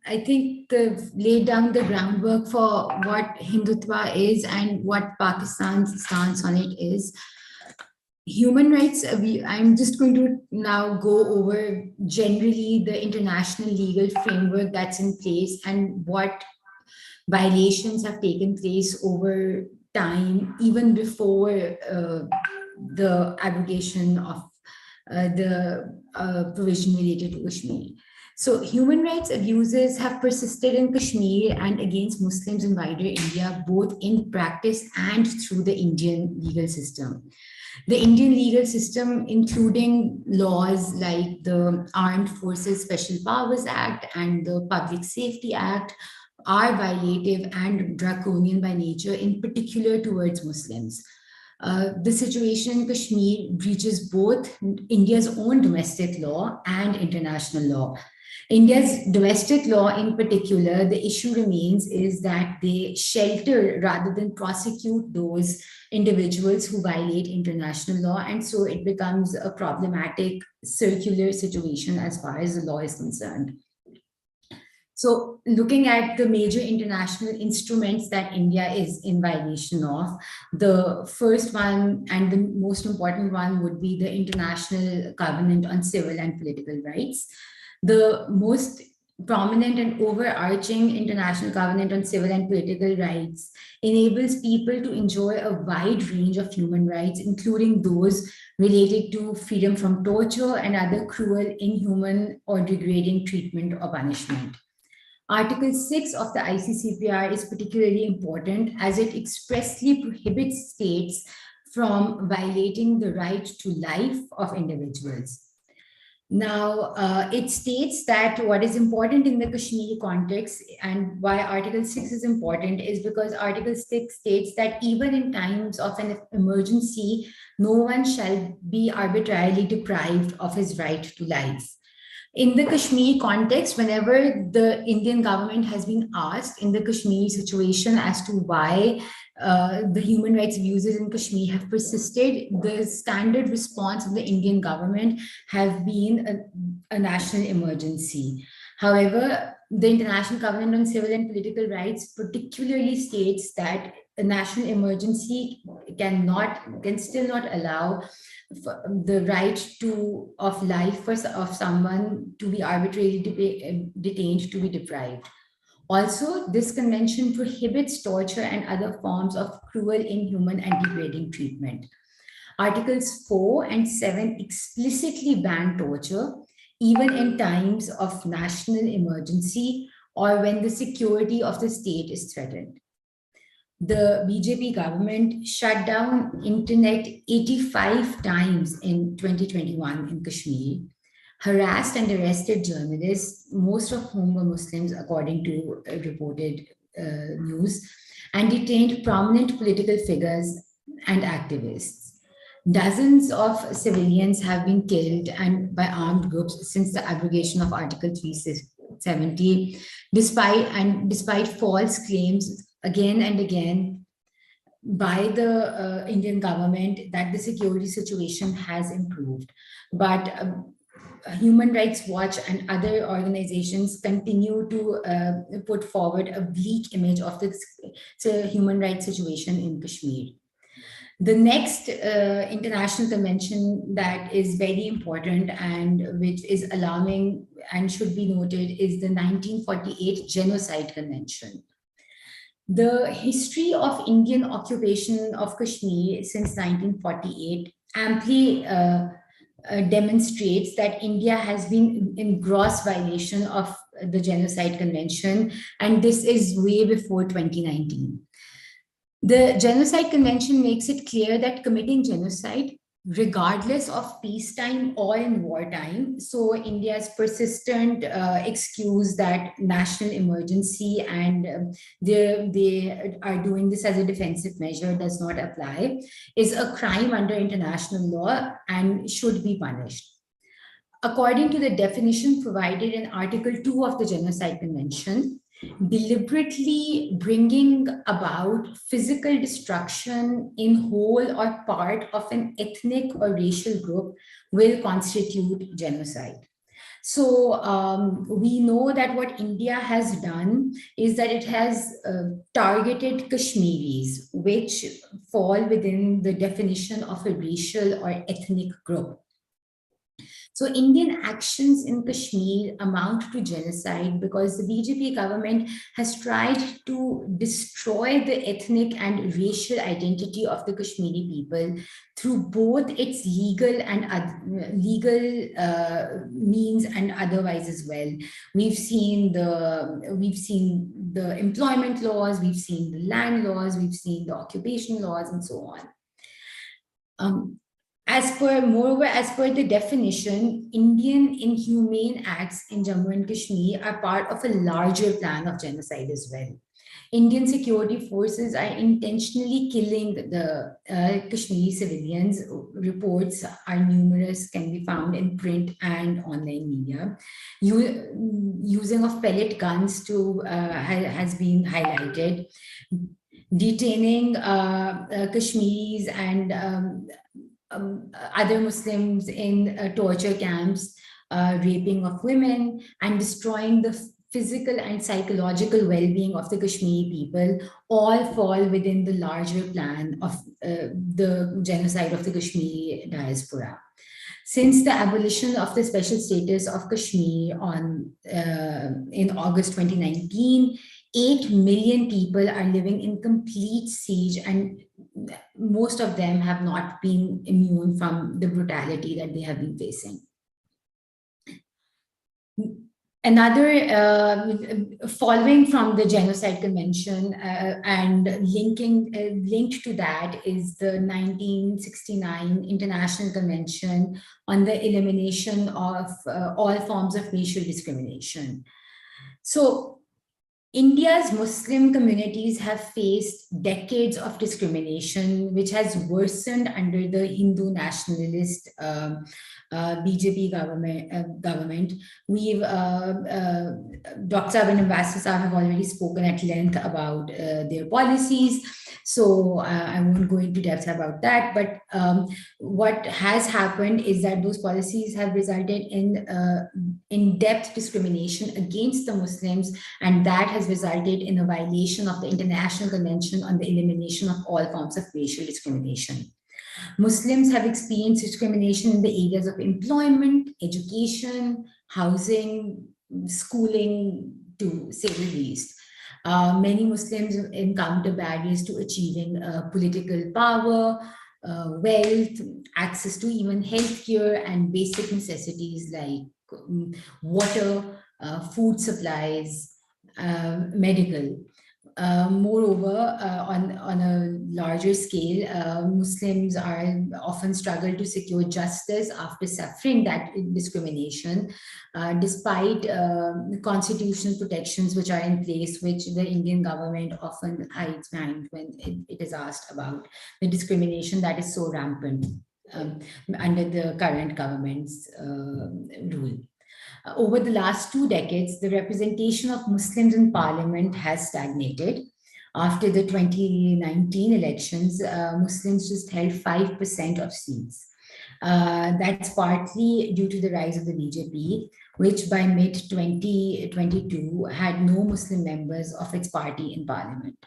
I think they've laid down the groundwork for what Hindutva is and what Pakistan's stance on it is. Human rights, I'm just going to now go over generally the international legal framework that's in place and what violations have taken place over time, even before the abrogation of the provision related to Kashmir. So human rights abuses have persisted in Kashmir and against Muslims in wider India, both in practice and through the Indian legal system. The Indian legal system, including laws like the Armed Forces Special Powers Act and the Public Safety Act, are violative and draconian by nature, in particular towards Muslims. The situation in Kashmir breaches both India's own domestic law and international law. India's domestic law in particular, the issue remains is that they shelter rather than prosecute those individuals who violate international law. And so it becomes a problematic circular situation as far as the law is concerned. So looking at the major international instruments that India is in violation of, the first one and the most important one would be the International Covenant on Civil and Political Rights. The most prominent and overarching International Covenant on Civil and Political Rights enables people to enjoy a wide range of human rights, including those related to freedom from torture and other cruel, inhuman, or degrading treatment or punishment. Article 6 of the ICCPR is particularly important as it expressly prohibits states from violating the right to life of individuals. Now, it states that what is important in the Kashmiri context and why Article 6 is important is because Article 6 states that even in times of an emergency, no one shall be arbitrarily deprived of his right to life. In the Kashmir context, whenever the Indian government has been asked in the Kashmir situation as to why the human rights abuses in Kashmir have persisted, the standard response of the Indian government have been a national emergency. However, the International Covenant on Civil and Political Rights particularly states that a national emergency can still not allow the right of life of someone to be arbitrarily detained to be deprived. Also, this convention prohibits torture and other forms of cruel, inhuman, and degrading treatment. Articles 4 and 7 explicitly ban torture, even in times of national emergency or when the security of the state is threatened. The BJP government shut down internet 85 times in 2021 in Kashmir, harassed and arrested journalists, most of whom were Muslims, according to reported news, and detained prominent political figures and activists. Dozens of civilians have been killed and by armed groups since the abrogation of Article 370, despite false claims again and again by the Indian government that the security situation has improved. But Human Rights Watch and other organizations continue to put forward a bleak image of the human rights situation in Kashmir. The next international convention that is very important and which is alarming and should be noted is the 1948 Genocide Convention. The history of Indian occupation of Kashmir since 1948 amply demonstrates that India has been in gross violation of the Genocide Convention, and this is way before 2019. The Genocide Convention makes it clear that committing genocide, regardless of peacetime or in wartime, so India's persistent excuse that national emergency and they are doing this as a defensive measure does not apply, is a crime under international law and should be punished. According to the definition provided in Article 2 of the Genocide Convention, deliberately bringing about physical destruction in whole or part of an ethnic or racial group will constitute genocide. So we know that what India has done is that it has targeted Kashmiris, which fall within the definition of a racial or ethnic group. So Indian actions in Kashmir amount to genocide because the BJP government has tried to destroy the ethnic and racial identity of the Kashmiri people through both its legal means and otherwise as well. We've seen the employment laws, we've seen the land laws, we've seen the occupation laws, and so on. Moreover, as per the definition, Indian inhumane acts in Jammu and Kashmir are part of a larger plan of genocide as well. Indian security forces are intentionally killing the Kashmiri civilians. Reports are numerous, can be found in print and online media. Using of pellet guns has been highlighted. Detaining Kashmiris and other Muslims in torture camps, raping of women, and destroying the physical and psychological well-being of the Kashmiri people all fall within the larger plan of the genocide of the Kashmiri diaspora. Since the abolition of the special status of Kashmir in August 2019, 8 million people are living in complete siege, and most of them have not been immune from the brutality that they have been facing. Another, following from the Genocide Convention and linked to that is the 1969 International Convention on the Elimination of all forms of racial discrimination. So, India's Muslim communities have faced decades of discrimination, which has worsened under the Hindu nationalist BJP government. We've Dr. and Ambassador have already spoken at length about their policies, so I won't go into depth about that. But what has happened is that those policies have resulted in in-depth discrimination against the Muslims, and that has resulted in a violation of the International Convention on the Elimination of all forms of racial discrimination. Muslims have experienced discrimination in the areas of employment, education, housing, schooling, to say the least. Many Muslims encounter barriers to achieving political power, wealth, access to even healthcare and basic necessities like water, food supplies, medical. Moreover, on a larger scale, Muslims are often struggle to secure justice after suffering that discrimination, despite constitutional protections which are in place, which the Indian government often hides behind when it is asked about the discrimination that is so rampant under the current government's rule. Over the last 2 decades, the representation of Muslims in parliament has stagnated. After the 2019 elections, Muslims just held 5% of seats. That's partly due to the rise of the BJP, which by mid-2022 had no Muslim members of its party in parliament.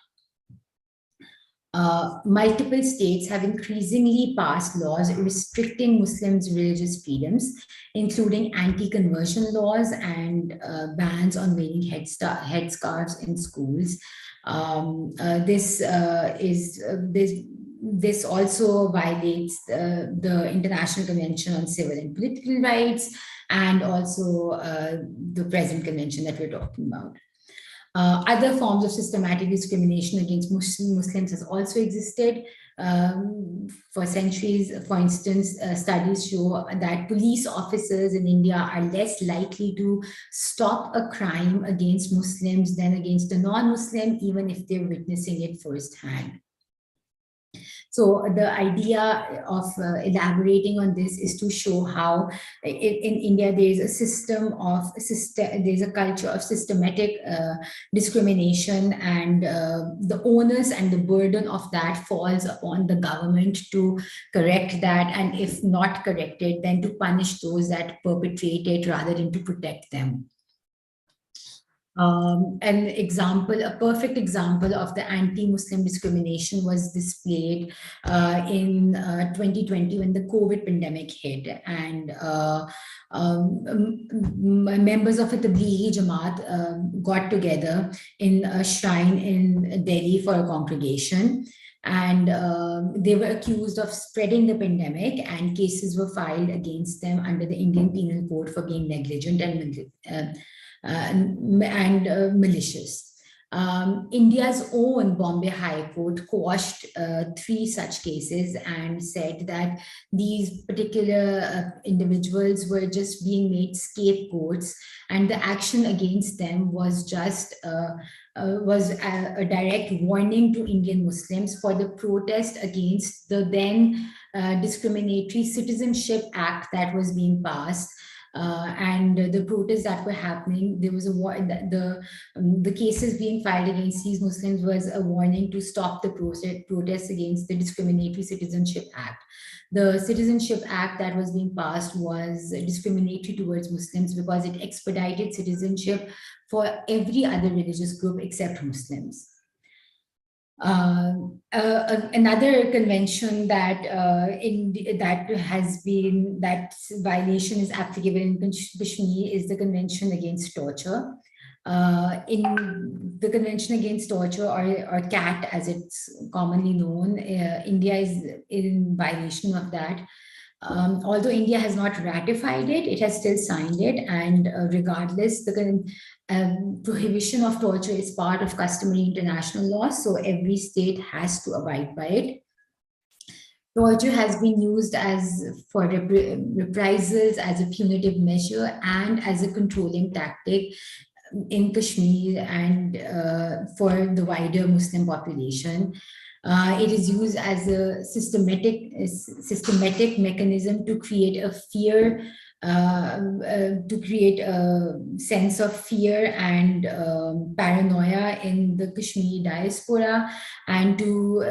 Multiple states have increasingly passed laws restricting Muslims' religious freedoms, including anti-conversion laws and bans on wearing headscarves in schools. This also violates the International Convention on Civil and Political Rights, and also the present convention that we're talking about. Other forms of systematic discrimination against Muslims has also existed for centuries. For instance, studies show that police officers in India are less likely to stop a crime against Muslims than against a non-Muslim, even if they're witnessing it firsthand. So the idea of elaborating on this is to show how in India there is there's a culture of systematic discrimination, and the onus and the burden of that falls upon the government to correct that, and if not corrected, then to punish those that perpetrate it rather than to protect them. A perfect example of the anti-Muslim discrimination was displayed in 2020 when the COVID pandemic hit, and members of the Tablighi Jamaat got together in a shrine in Delhi for a congregation, and they were accused of spreading the pandemic, and cases were filed against them under the Indian Penal Code for being negligent and malicious. India's own Bombay High Court quashed 3 such cases and said that these particular individuals were just being made scapegoats, and the action against them was just a direct warning to Indian Muslims for the protest against the then Discriminatory Citizenship Act that was being passed. And the protests that were happening, there was the cases being filed against these Muslims was a warning to stop the protests against the Discriminatory Citizenship Act. The Citizenship Act that was being passed was discriminatory towards Muslims because it expedited citizenship for every other religious group except Muslims. Another convention that violation is applicable in Kashmir is the Convention Against Torture. In the Convention Against Torture, or CAT as it's commonly known, India is in violation of that. Although India has not ratified it, it has still signed it, and regardless, the prohibition of torture is part of customary international law, so every state has to abide by it. Torture has been used for reprisals, as a punitive measure, and as a controlling tactic in Kashmir and for the wider Muslim population. It is used as a systematic mechanism to create a fear, to create a sense of fear and paranoia in the Kashmiri diaspora, and to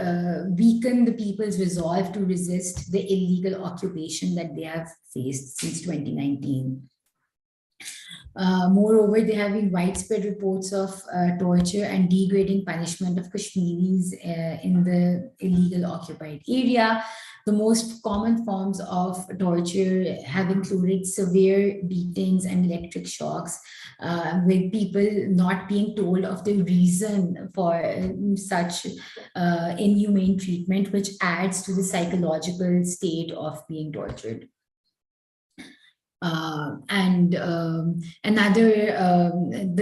weaken the people's resolve to resist the illegal occupation that they have faced since 2019. Moreover, there have been widespread reports of torture and degrading punishment of Kashmiris in the illegal occupied area. The most common forms of torture have included severe beatings and electric shocks, with people not being told of the reason for such inhumane treatment, which adds to the psychological state of being tortured. The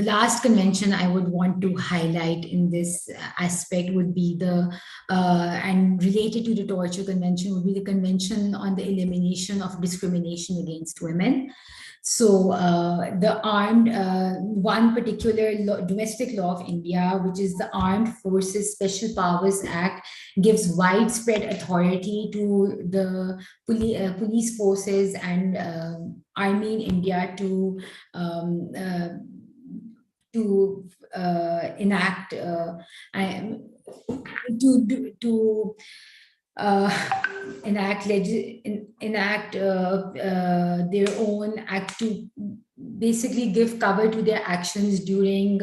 last convention I would want to highlight in this aspect would be and related to the torture convention would be the Convention on the Elimination of Discrimination Against Women. So one particular domestic law of India, which is the Armed Forces Special Powers Act, gives widespread authority to the police forces and army in India to enact their own act to basically give cover to their actions during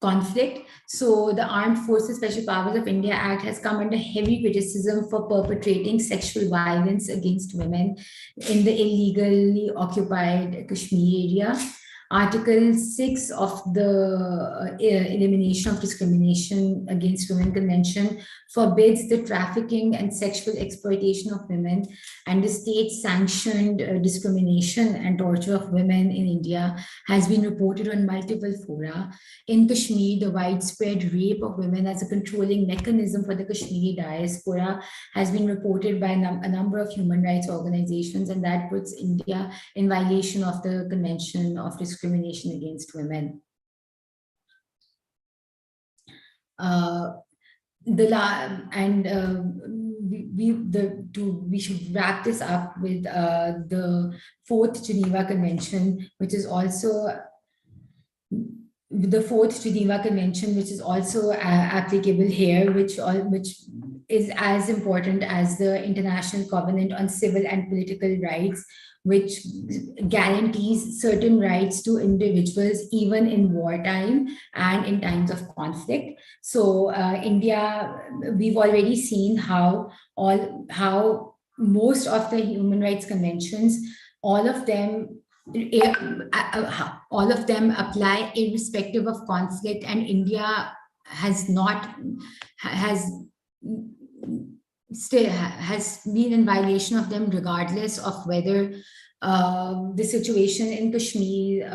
conflict. So the Armed Forces Special Powers of India Act has come under heavy criticism for perpetrating sexual violence against women in the illegally occupied Kashmir area. Article 6 of the Elimination of Discrimination Against Women Convention forbids the trafficking and sexual exploitation of women, and the state-sanctioned discrimination and torture of women in India has been reported on multiple fora. In Kashmir, the widespread rape of women as a controlling mechanism for the Kashmiri diaspora has been reported by a number of human rights organizations, and that puts India in violation of the Convention of Discrimination Against Women. We should wrap this up with the Fourth Geneva Convention, which is also applicable here, which is as important as the International Covenant on Civil and Political Rights, which guarantees certain rights to individuals even in wartime and in times of conflict. So India, we've already seen how most of the human rights conventions, all of them apply irrespective of conflict, and India has been in violation of them regardless of whether the situation in Kashmir,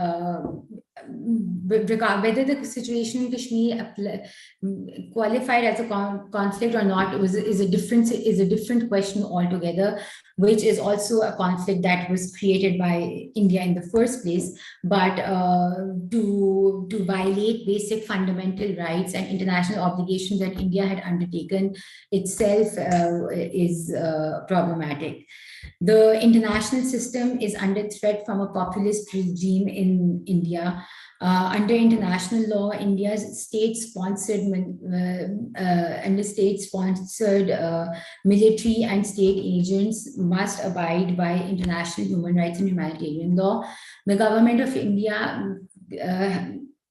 whether the situation in Kashmir qualified as a conflict or not is a different question altogether, which is also a conflict that was created by India in the first place. But to violate basic fundamental rights and international obligations that India had undertaken itself is problematic. The international system is under threat from a populist regime in India. Under international law, India's state-sponsored military and state agents must abide by international human rights and humanitarian law. The government of India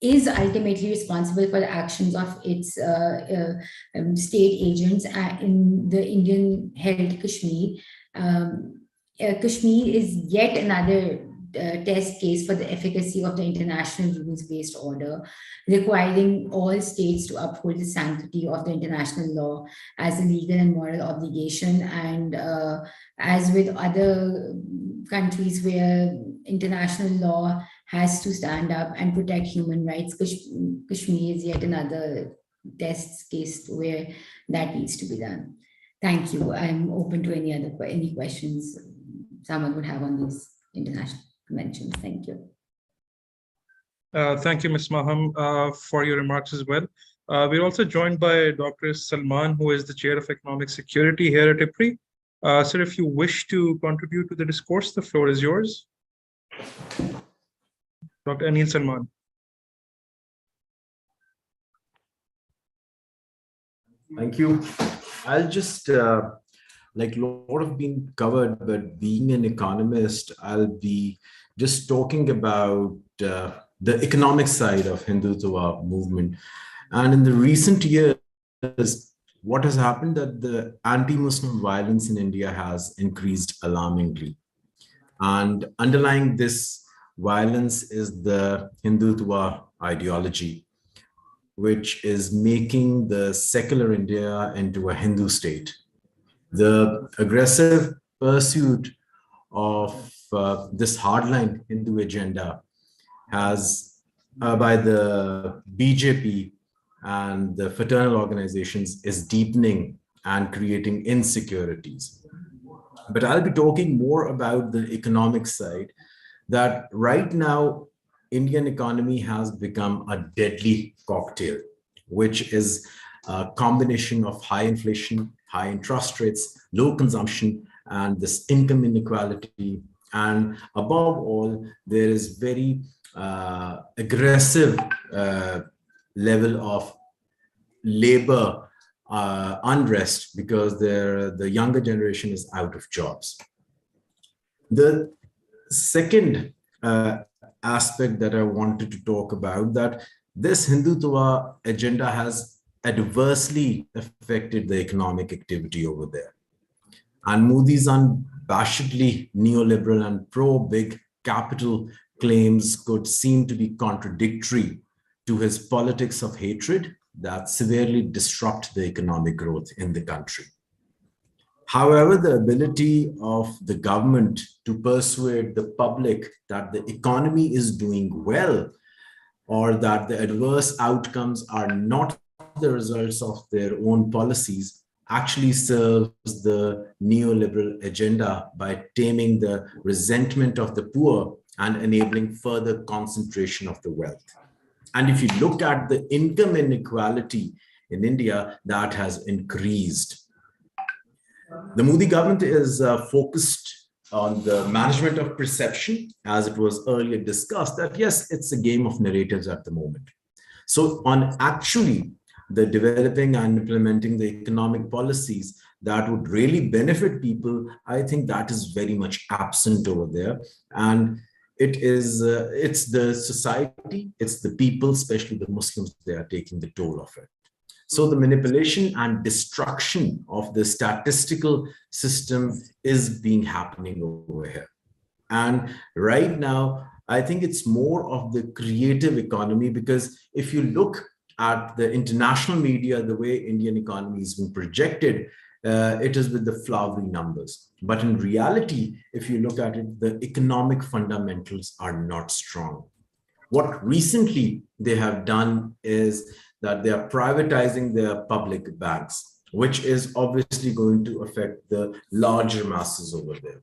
is ultimately responsible for the actions of its state agents in the Indian-held Kashmir. Kashmir is yet another test case for the efficacy of the international rules-based order, requiring all states to uphold the sanctity of the international law as a legal and moral obligation. And as with other countries where international law has to stand up and protect human rights, Kashmir is yet another test case where that needs to be done. Thank you. I'm open to any questions someone would have on these international conventions. Thank you. Thank you, Ms. Maham, for your remarks as well. We're also joined by Dr. Salman, who is the Chair of Economic Security here at IPRI. Sir, if you wish to contribute to the discourse, the floor is yours. Dr. Anil Salman. Thank you. I'll just, like a lot have been covered, but being an economist, I'll be just talking about the economic side of Hindutva movement. And in the recent years, what has happened that the anti-Muslim violence in India has increased alarmingly. And underlying this violence is the Hindutva ideology, which is making the secular India into a Hindu state. The aggressive pursuit of this hardline Hindu agenda has by the BJP and the fraternal organizations is deepening and creating insecurities. But I'll be talking more about the economic side, that right now, Indian economy has become a deadly cocktail, which is a combination of high inflation, high interest rates, low consumption, and this income inequality. And above all, there is very aggressive level of labor unrest because the younger generation is out of jobs. The second aspect that I wanted to talk about, that this Hindutva agenda has adversely affected the economic activity over there. And Modi's unabashedly neoliberal and pro-big capital claims could seem to be contradictory to his politics of hatred that severely disrupt the economic growth in the country. However, the ability of the government to persuade the public that the economy is doing well, or that the adverse outcomes are not the results of their own policies, actually serves the neoliberal agenda by taming the resentment of the poor and enabling further concentration of the wealth. And if you look at the income inequality in India, that has increased. The Modi government is focused on the management of perception, as it was earlier discussed, that yes, it's a game of narratives at the moment. So on actually the developing and implementing the economic policies that would really benefit people, I think that is very much absent over there. And it's the society, it's the people, especially the Muslims, they are taking the toll of it. So the manipulation and destruction of the statistical system is being happening over here. And right now, I think it's more of the creative economy, because if you look at the international media, the way Indian economy is being projected, it is with the flowery numbers. But in reality, if you look at it, the economic fundamentals are not strong. What recently they have done is that they are privatizing their public banks, which is obviously going to affect the larger masses over there.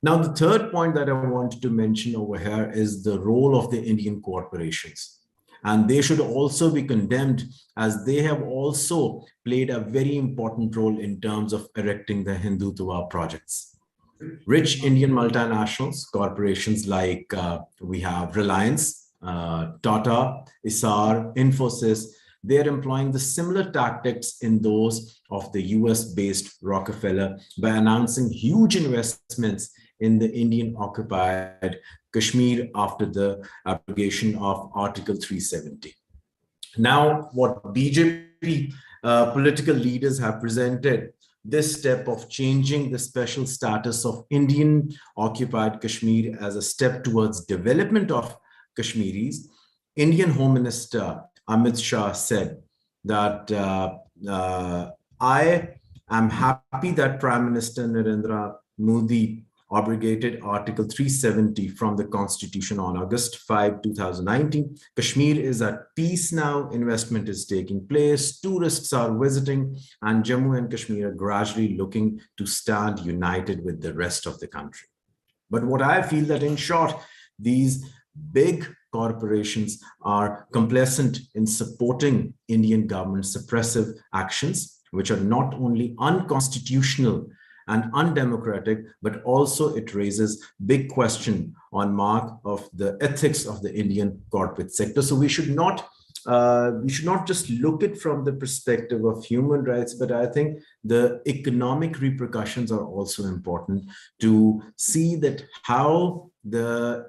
Now, the third point that I wanted to mention over here is the role of the Indian corporations. And they should also be condemned, as they have also played a very important role in terms of erecting the Hindutva projects. Rich Indian multinationals, corporations like we have Reliance, Tata, Essar, Infosys, they're employing the similar tactics in those of the US-based Rockefeller by announcing huge investments in the Indian occupied Kashmir after the abrogation of Article 370. Now, what BJP political leaders have presented, this step of changing the special status of Indian occupied Kashmir as a step towards development of Kashmiris. Indian Home Minister Amit Shah said that I am happy that Prime Minister Narendra Modi abrogated Article 370 from the Constitution on August 5, 2019. Kashmir is at peace now, investment is taking place, tourists are visiting, and Jammu and Kashmir are gradually looking to stand united with the rest of the country. But what I feel that, in short, these big corporations are complacent in supporting Indian government suppressive actions, which are not only unconstitutional and undemocratic, but also it raises big question on mark of the ethics of the Indian corporate sector. So we should not just look at it from the perspective of human rights, but I think the economic repercussions are also important to see that how the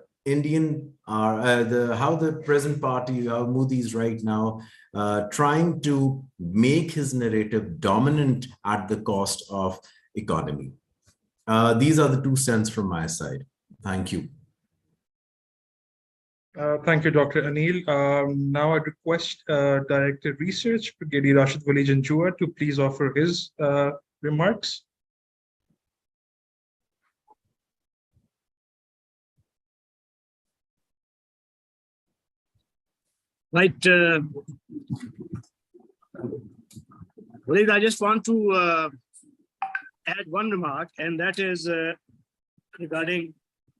how the present party, how Modi is right now trying to make his narrative dominant at the cost of economy. These are the 2 cents from my side. Thank you. Thank you, Dr. Anil. Now I request Director Research, Brigadier Rashid Wali Janjua, to please offer his remarks. Right. Walid, I just want to add one remark, and that is regarding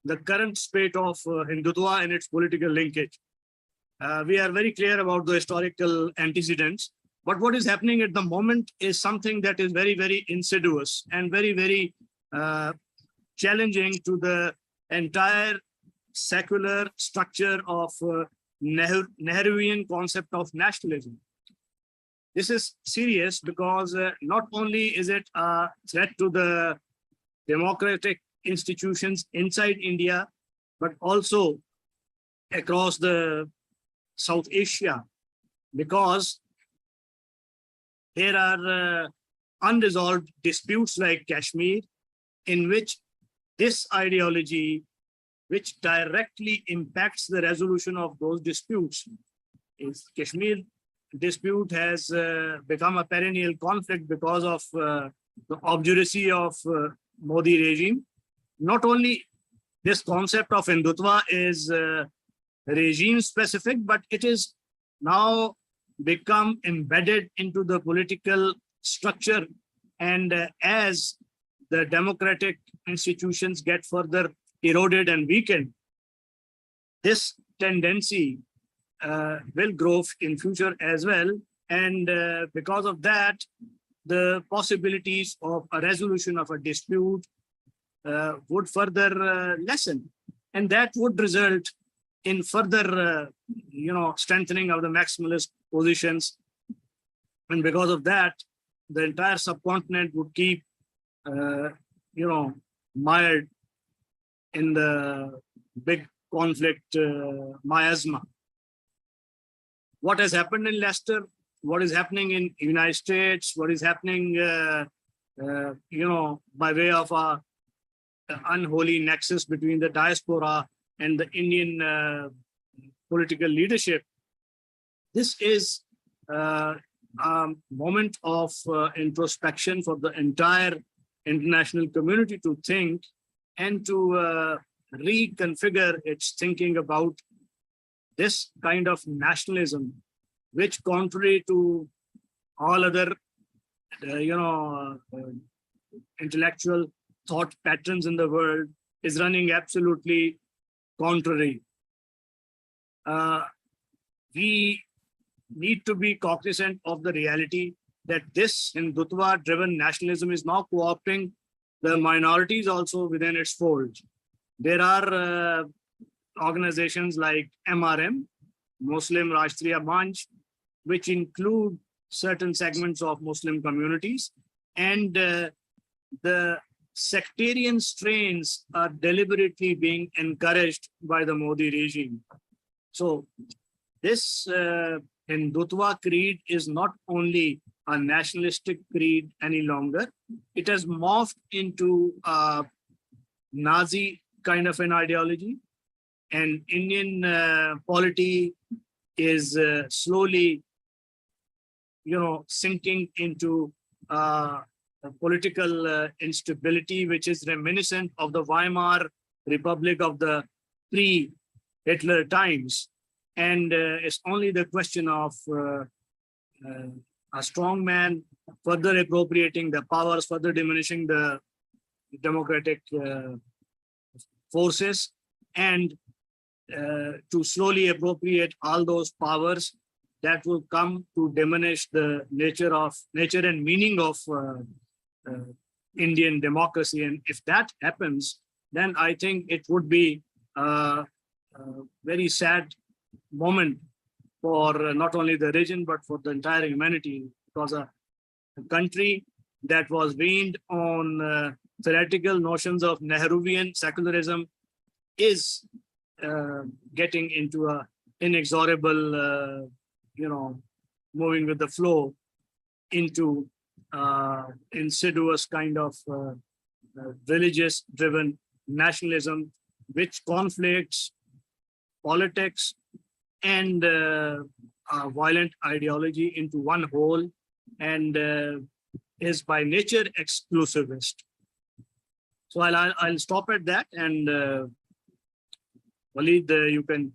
the current spate of Hindutva and its political linkage. We are very clear about the historical antecedents, but what is happening at the moment is something that is very, very insidious and very, very challenging to the entire secular structure of Nehruvian concept of nationalism. This is serious because not only is it a threat to the democratic institutions inside India, but also across the South Asia, because there are unresolved disputes like Kashmir, in which this ideology, which directly impacts the resolution of those disputes, is Kashmir dispute has become a perennial conflict because of the obduracy of Modi regime. Not only this concept of Hindutva is regime specific, but it is now become embedded into the political structure. And as the democratic institutions get further eroded and weakened, this tendency will grow in future as well. And because of that, the possibilities of a resolution of a dispute would further lessen. And that would result in further, strengthening of the maximalist positions. And because of that, the entire subcontinent would keep, mired in the big conflict miasma. What has happened in Leicester, what is happening in United States, what is happening, by way of a unholy nexus between the diaspora and the Indian political leadership. This is a moment of introspection for the entire international community to think and to reconfigure its thinking about this kind of nationalism, which contrary to all other, intellectual thought patterns in the world, is running absolutely contrary. We need to be cognizant of the reality that this Hindutva-driven nationalism is now co-opting the minorities also within its fold. There are organizations like MRM, Muslim Rashtriya Manch, which include certain segments of Muslim communities, and the sectarian strains are deliberately being encouraged by the Modi regime. So this Hindutva creed is not only a nationalistic creed any longer, it has morphed into a Nazi kind of an ideology, and Indian polity is slowly, sinking into political instability, which is reminiscent of the Weimar Republic of the pre-Hitler times. And it's only the question of a strong man further appropriating the powers, further diminishing the democratic forces, and to slowly appropriate all those powers that will come to diminish the nature and meaning of Indian democracy. And if that happens, then I think it would be a very sad moment for not only the region, but for the entire humanity, because a country that was weaned on theoretical notions of Nehruvian secularism is getting into a inexorable, moving with the flow into insidious kind of religious-driven nationalism, which conflicts politics and violent ideology into one whole, and is by nature exclusivist. So I'll stop at that, and Walid, you can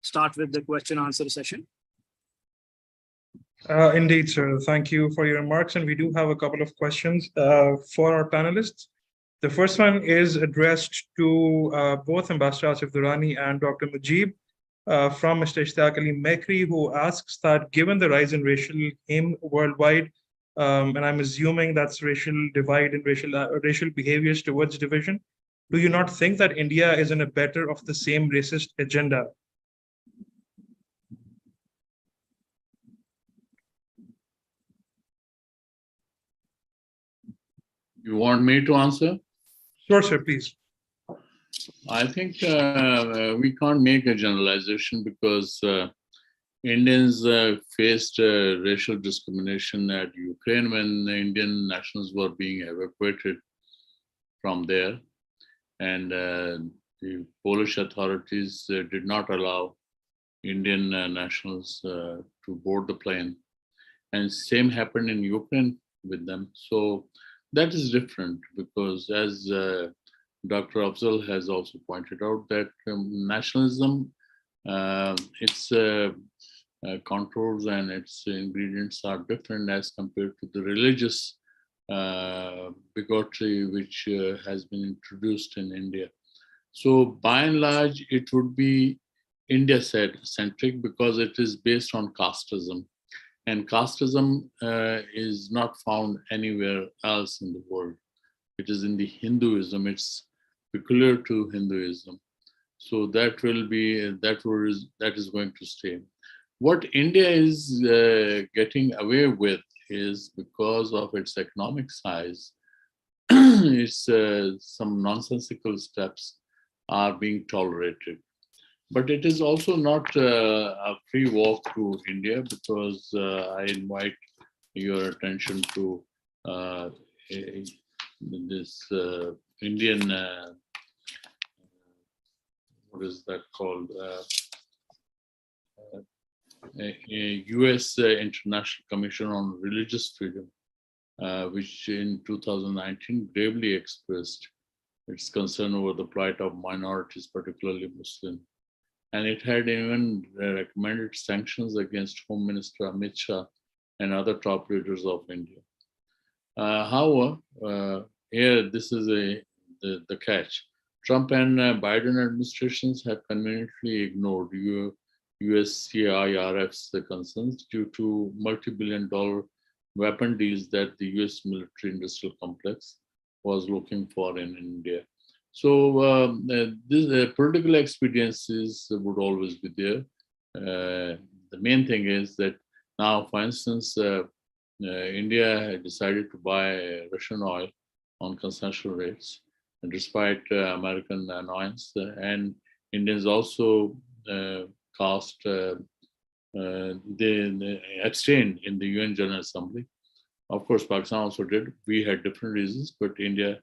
start with the question answer session. Indeed, sir. Thank you for your remarks. And we do have a couple of questions for our panelists. The first one is addressed to both Ambassador Asif Durrani and Dr. Mujib from Mr. Ishtaq Ali Mekri, who asks that given the rise in racial aim worldwide, and I'm assuming that's racial divide and racial behaviors towards division, do you not think that India is in a better of the same racist agenda? You want me to answer? Sure, sir, please. I think we can't make a generalization because Indians faced racial discrimination at Ukraine when Indian nationals were being evacuated from there. And the Polish authorities did not allow Indian nationals to board the plane. And same happened in Ukraine with them. So that is different because as Dr. Afzal has also pointed out that nationalism, its contours and its ingredients are different as compared to the religious bigotry which has been introduced in India. So by and large, it would be India-centric because it is based on casteism. And casteism is not found anywhere else in the world. It is in the Hinduism. It's peculiar to Hinduism. So that is going to stay. What India is getting away with is because of its economic size, it's some nonsensical steps are being tolerated. But it is also not a free walk to India because I invite your attention to this Indian, what is that called? A US International Commission on Religious Freedom, which in 2019 gravely expressed its concern over the plight of minorities, particularly Muslim. And it had even recommended sanctions against Home Minister Amit Shah and other top leaders of India. However, here this is the catch. Trump and Biden administrations have conveniently ignored USCIRF's concerns due to multi-billion-dollar weapon deals that the US military-industrial complex was looking for in India. So these political expediencies would always be there. The main thing is that now, for instance, India had decided to buy Russian oil on concessional rates, and despite American annoyance, and Indians also they abstained in the UN General Assembly. Of course, Pakistan also did. We had different reasons, but India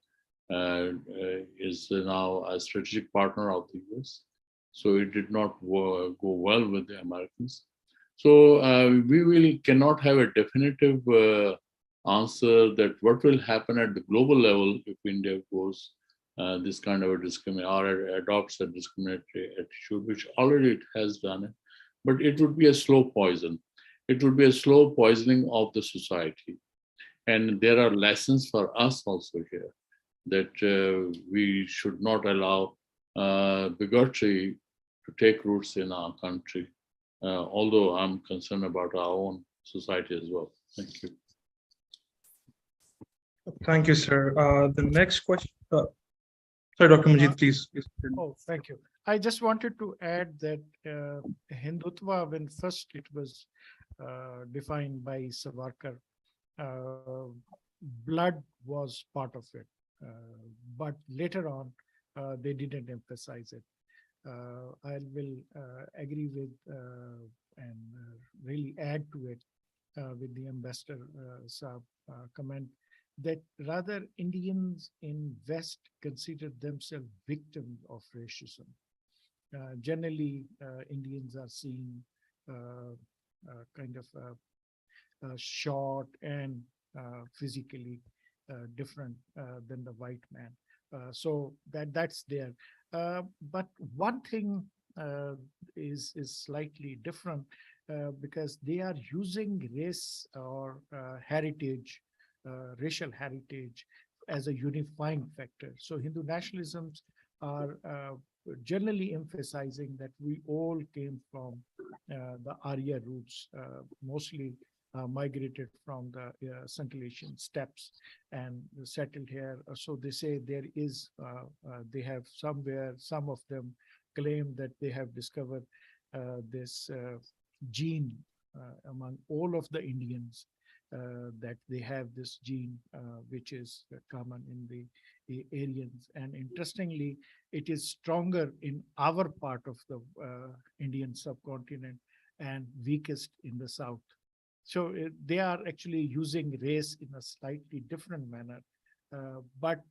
is now a strategic partner of the US. So it did not go well with the Americans. So we cannot have a definitive answer that what will happen at the global level if India goes this kind of a discrimination or adopts a discriminatory attitude, which already it has done it. But it would be a slow poison. It would be a slow poisoning of the society. And there are lessons for us also here that we should not allow bigotry to take roots in our country, although I'm concerned about our own society as well. Thank you. Thank you, sir. The next question. Sorry, Dr. Majid, please. Oh, thank you. I just wanted to add that Hindutva, when first it was defined by Savarkar, blood was part of it. But later on, they didn't emphasize it. I will agree with and really add to it with the Ambassador Saab comment that rather Indians in West consider themselves victims of racism. Generally, Indians are seen kind of short and physically different than the white man. So that's there. But one thing is slightly different because they are using race or heritage, racial heritage as a unifying factor. So Hindu nationalisms are generally emphasizing that we all came from the Arya roots, mostly migrated from the Central Asian steppes and settled here. So they say there is, they have somewhere, some of them claim that they have discovered this gene among all of the Indians, that they have this gene which is common in the Aryans. And interestingly, it is stronger in our part of the Indian subcontinent and weakest in the south. So they are actually using race in a slightly different manner, but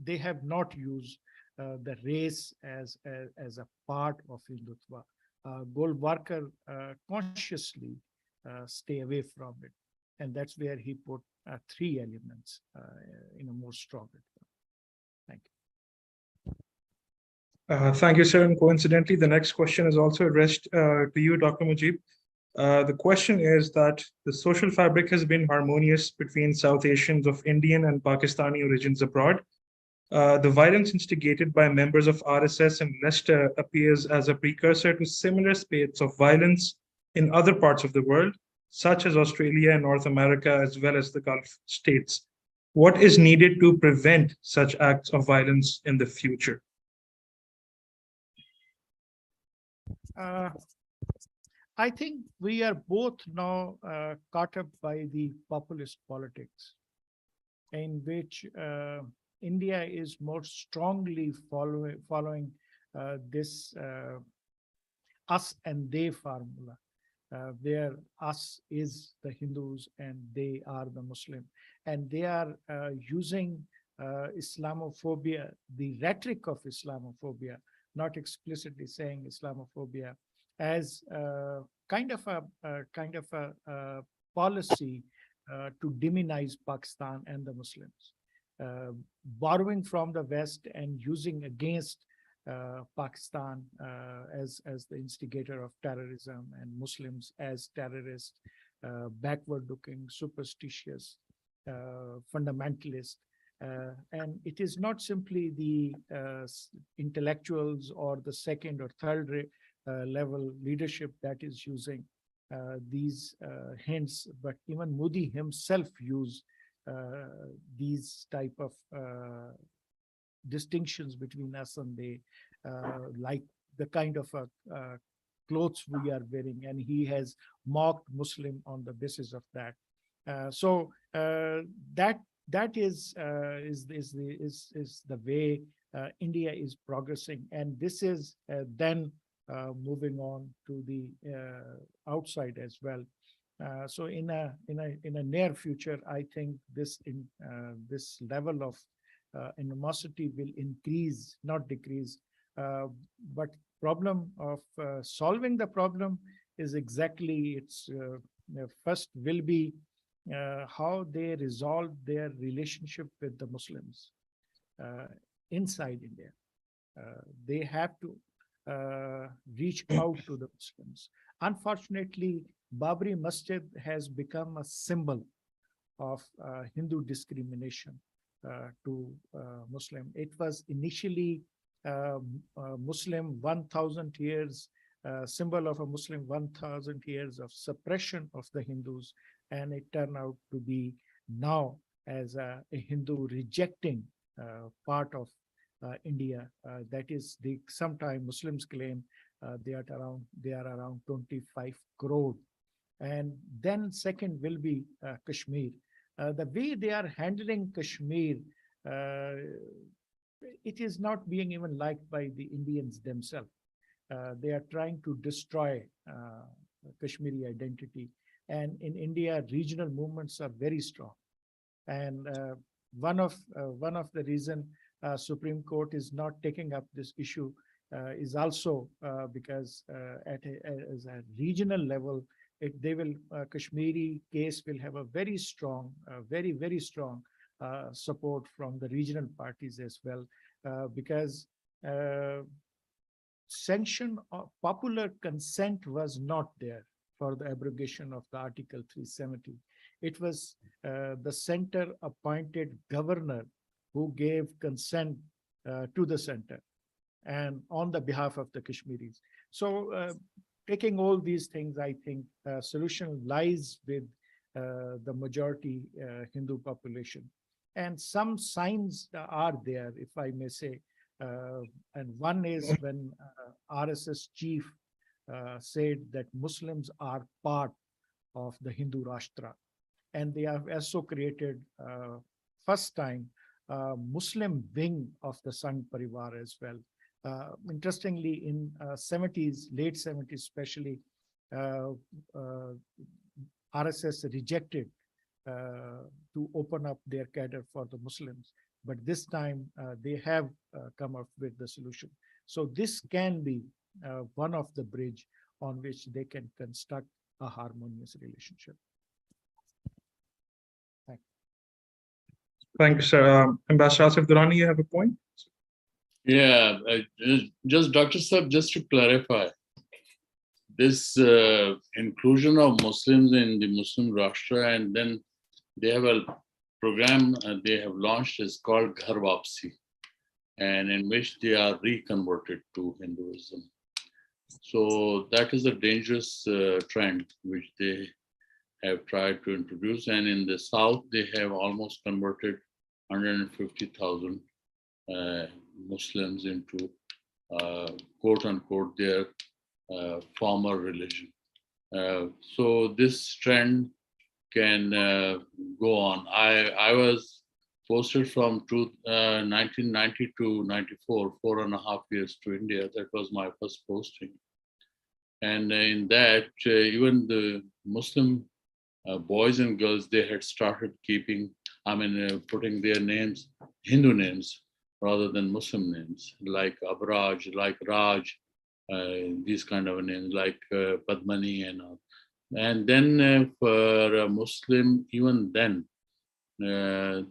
they have not used the race as a part of Hindutva. Golwalkar consciously stay away from it. And that's where he put three elements in a more stronger term. Thank you. Thank you, sir. And coincidentally, the next question is also addressed to you, Dr. Mujib. The question is that the social fabric has been harmonious between South Asians of Indian and Pakistani origins abroad. The violence instigated by members of RSS and Leicester appears as a precursor to similar spates of violence in other parts of the world, such as Australia and North America, as well as the Gulf states. What is needed to prevent such acts of violence in the future? I think we are both now caught up by the populist politics, in which India is more strongly following this us and they formula, where us is the Hindus and they are the Muslim. And they are using Islamophobia, the rhetoric of Islamophobia, not explicitly saying Islamophobia, as kind of a policy to demonize Pakistan and the Muslims, borrowing from the West and using against Pakistan as the instigator of terrorism and Muslims as terrorists, backward-looking, superstitious, fundamentalist. And it is not simply the intellectuals or the second or third level leadership that is using these hints, but even Modi himself used these type of distinctions between us and they, like the kind of clothes we are wearing, and he has mocked Muslim on the basis of that. So that is the way India is progressing, and this is then moving on to the outside as well. So in a near future, I think this level of animosity will increase, not decrease. But problem of solving the problem is exactly its first will be how they resolve their relationship with the Muslims inside India. They have to reach out to the Muslims. Unfortunately, Babri Masjid has become a symbol of Hindu discrimination to Muslim. It was initially Muslim 1,000 years, symbol of a Muslim 1,000 years of suppression of the Hindus, and it turned out to be now as a Hindu rejecting part of India. That is, sometimes Muslims claim they are around 25 crore. And then second will be Kashmir. The way they are handling Kashmir, it is not being even liked by the Indians themselves. They are trying to destroy Kashmiri identity. And in India, regional movements are very strong. And one of the reason Supreme Court is not taking up this issue is also because as a regional level, Kashmiri case will have a very strong, very strong support from the regional parties as well, because sanction or popular consent was not there for the abrogation of the Article 370. It was the center appointed governor who gave consent to the center and on the behalf of the Kashmiris. So taking all these things, I think solution lies with the majority Hindu population. And some signs are there, if I may say. And one is when RSS chief said that Muslims are part of the Hindu Rashtra. And they have also created first time Muslim wing of the Sangh Parivar as well. Interestingly, in 70s, late 70s especially, RSS rejected to open up their cadre for the Muslims. But this time they have come up with the solution. So this can be one of the bridge on which they can construct a harmonious relationship. Thank you, sir. Ambassador Asif Durrani, you have a point? Yeah, just Dr. Saab, just to clarify, this inclusion of Muslims in the Muslim Rashtra, and then they have a program they have launched is called Ghar Wapsi, and in which they are reconverted to Hinduism. So that is a dangerous trend which they have tried to introduce. And in the South, they have almost converted 150,000 Muslims into quote unquote their former religion. So this trend can go on. I was posted from 1990 to 94, 4.5 years to India. That was my first posting. And in that, even the Muslim boys and girls, they had started keeping, putting their names, Hindu names, rather than Muslim names, like Abraj, like Raj, these kind of names, like Padmani and all. And then for a Muslim, even then, their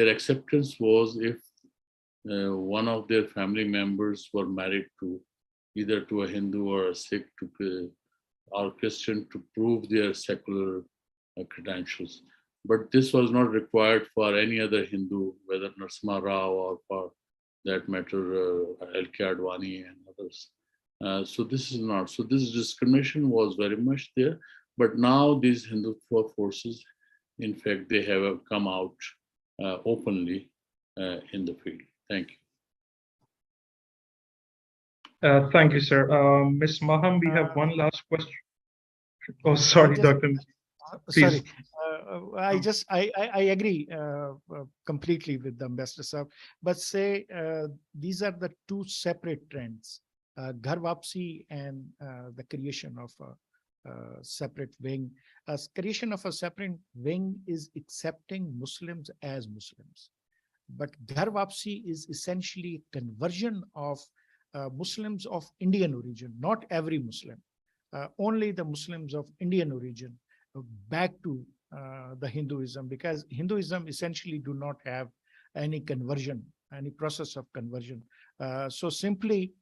acceptance was if one of their family members were married to either to a Hindu or a Sikh or Christian to prove their secular credentials. But this was not required for any other Hindu, whether Narasimha Rao or for that matter, L.K. Advani and others. So this is not. So this discrimination was very much there. But now these Hindutva forces, in fact, they have come out openly in the field. Thank you. Thank you, sir. Ms. Maham, we have one last question. Oh, sorry, Dr. Sorry, I agree completely with the Ambassador Saab, but say these are the two separate trends, Ghar Wapsi and the creation of a separate wing. Creation of a separate wing is accepting Muslims as Muslims, but Ghar Wapsi is essentially conversion of Muslims of Indian origin, not every Muslim, only the Muslims of Indian origin back to the Hinduism, because Hinduism essentially do not have any conversion, any process of conversion. So simply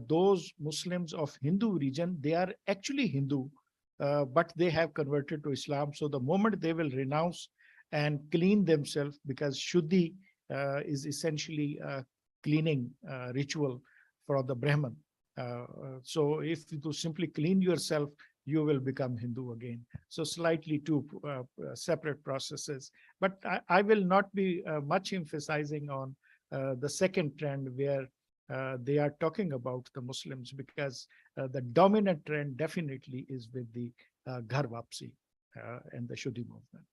those Muslims of Hindu region, they are actually Hindu, but they have converted to Islam. So the moment they will renounce and clean themselves, because Shuddhi is essentially a cleaning ritual for the Brahman. So if you simply clean yourself, you will become Hindu again. So slightly two separate processes. But I will not be much emphasizing on the second trend where they are talking about the Muslims, because the dominant trend definitely is with the Ghar Wapsi and the Shuddhi movement.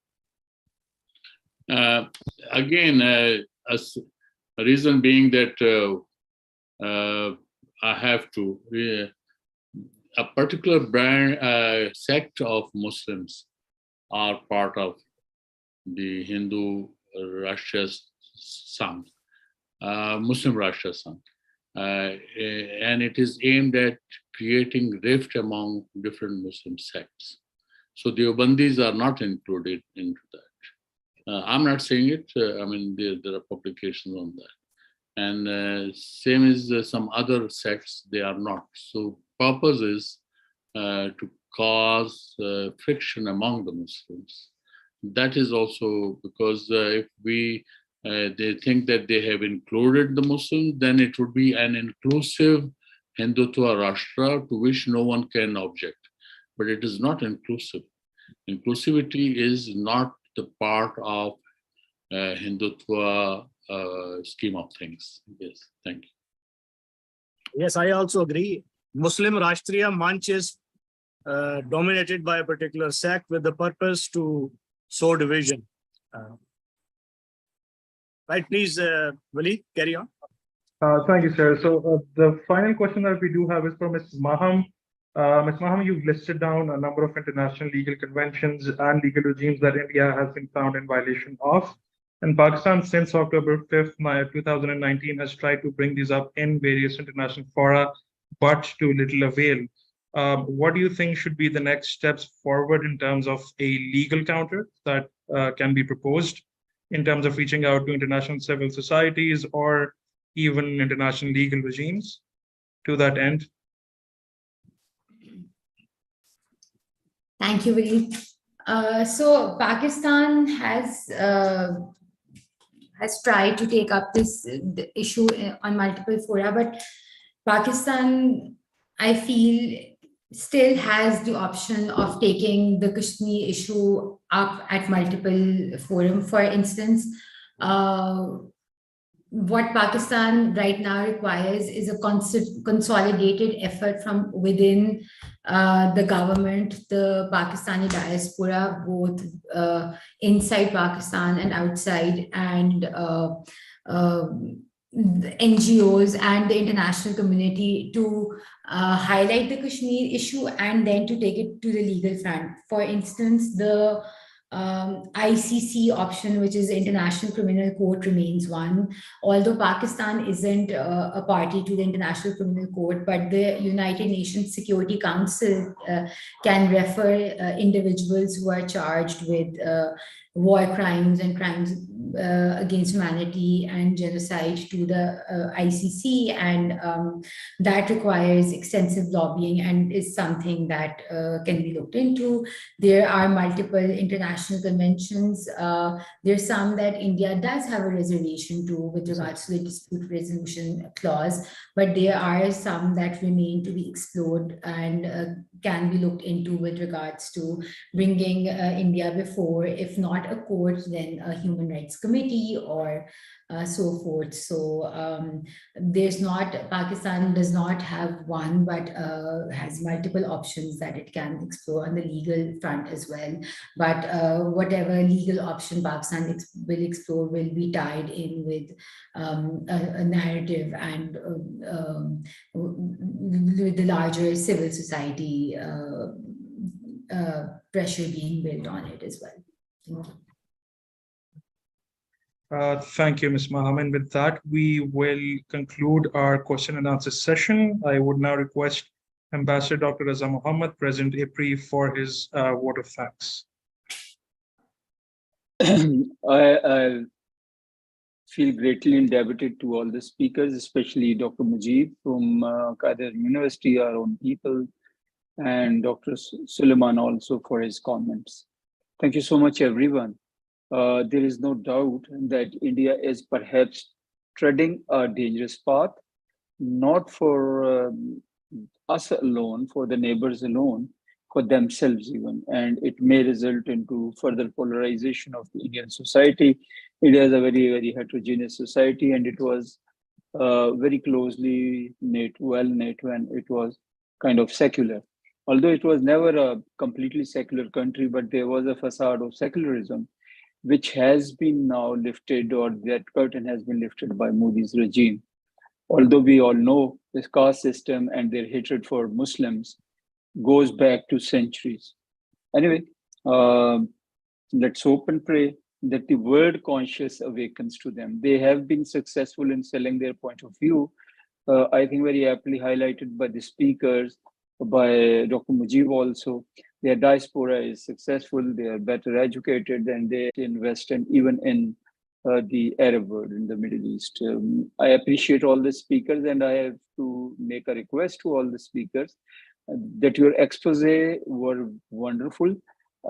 Again, a reason being that I have to, a particular sect of Muslims are part of the Hindu Rashtra Sangh, Muslim Rashtra Sangh. And it is aimed at creating rift among different Muslim sects. So the Deobandis are not included into that. I'm not saying it, there are publications on that. And same as some other sects, they are not. So purpose is to cause friction among the Muslims. That is also because if they think that they have included the Muslims, then it would be an inclusive Hindutva Rashtra to which no one can object. But it is not inclusive. Inclusivity is not the part of Hindutva scheme of things. Yes, thank you. Yes, I also agree. Muslim Rashtriya Manch is dominated by a particular sect with the purpose to sow division. Right, please, Waleed, carry on. Thank you, sir. So the final question that we do have is for Ms. Maham. Ms. Maham, you've listed down a number of international legal conventions and legal regimes that India has been found in violation of. And Pakistan, since October 5th, 2019, has tried to bring these up in various international fora, but to little avail. What do you think should be the next steps forward in terms of a legal counter that can be proposed in terms of reaching out to international civil societies or even international legal regimes to that end? Thank you, Waleed. So Pakistan has tried to take up this issue on multiple fora, but Pakistan, I feel, still has the option of taking the Kashmir issue up at multiple forums. For instance, what Pakistan right now requires is a consolidated effort from within the government, the Pakistani diaspora, both inside Pakistan and outside, and the NGOs and the international community to highlight the Kashmir issue and then to take it to the legal front. For instance, the ICC option, which is the International Criminal Court, remains one. Although Pakistan isn't a party to the International Criminal Court, but the United Nations Security Council can refer individuals who are charged with war crimes and crimes against humanity and genocide to the ICC, and that requires extensive lobbying and is something that can be looked into. There are multiple international conventions. There's some that India does have a reservation to with regards to the dispute resolution clause, but there are some that remain to be explored and can be looked into with regards to bringing India before, if not a court, then a human rights committee or so forth. So Pakistan does not have one, but has multiple options that it can explore on the legal front as well. But whatever legal option Pakistan will explore will be tied in with a narrative and with the larger civil society pressure being built on it as well. Thank you, Ms. Mohammed. With that, we will conclude our question and answer session. I would now request Ambassador Dr. Raza Muhammad, President IPRI, for his vote of thanks. I feel greatly indebted to all the speakers, especially Dr. Mujib from Qadir University, our own people, and Dr. Suleiman also for his comments. Thank you so much, everyone. There is no doubt that India is perhaps treading a dangerous path, not for us alone, for the neighbors alone, for themselves even, and it may result into further polarization of the Indian society. India is a very, very heterogeneous society, and it was very closely knit, well knit when it was kind of secular. Although it was never a completely secular country, but there was a facade of secularism, which has been now lifted, or that curtain has been lifted by Modi's regime. Although we all know this caste system and their hatred for Muslims goes back to centuries. Anyway, let's hope and pray that the world conscious awakens to them. They have been successful in selling their point of view. I think very aptly highlighted by the speakers, by Dr. Mujib also. Their diaspora is successful, they are better educated, and they invest in, even in the Arab world in the Middle East. I appreciate all the speakers, and I have to make a request to all the speakers that your expose were wonderful.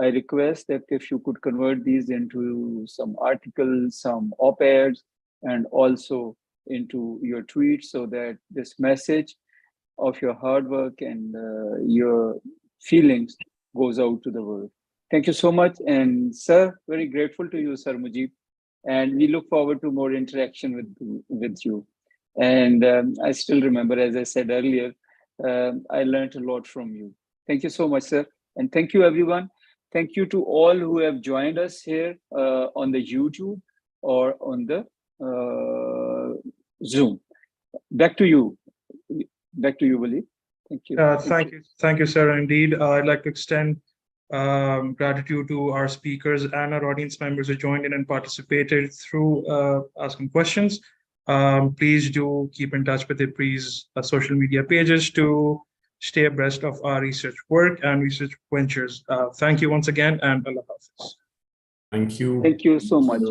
I request that if you could convert these into some articles, some op-eds, and also into your tweets, so that this message of your hard work and your feelings goes out to the world. Thank you so much. And sir, very grateful to you, Sir Mujib. And we look forward to more interaction with you. And I still remember, as I said earlier, I learned a lot from you. Thank you so much, sir. And thank you, everyone. Thank you to all who have joined us here on the YouTube or on the Zoom. Back to you. Back to you, Waleed. Thank you. Thank you, sir. Indeed, I'd like to extend gratitude to our speakers and our audience members who joined in and participated through asking questions. Please do keep in touch with the IPRI's social media pages to stay abreast of our research work and research ventures. Thank you once again, and Allah Hafiz. Thank you. Thank you so much.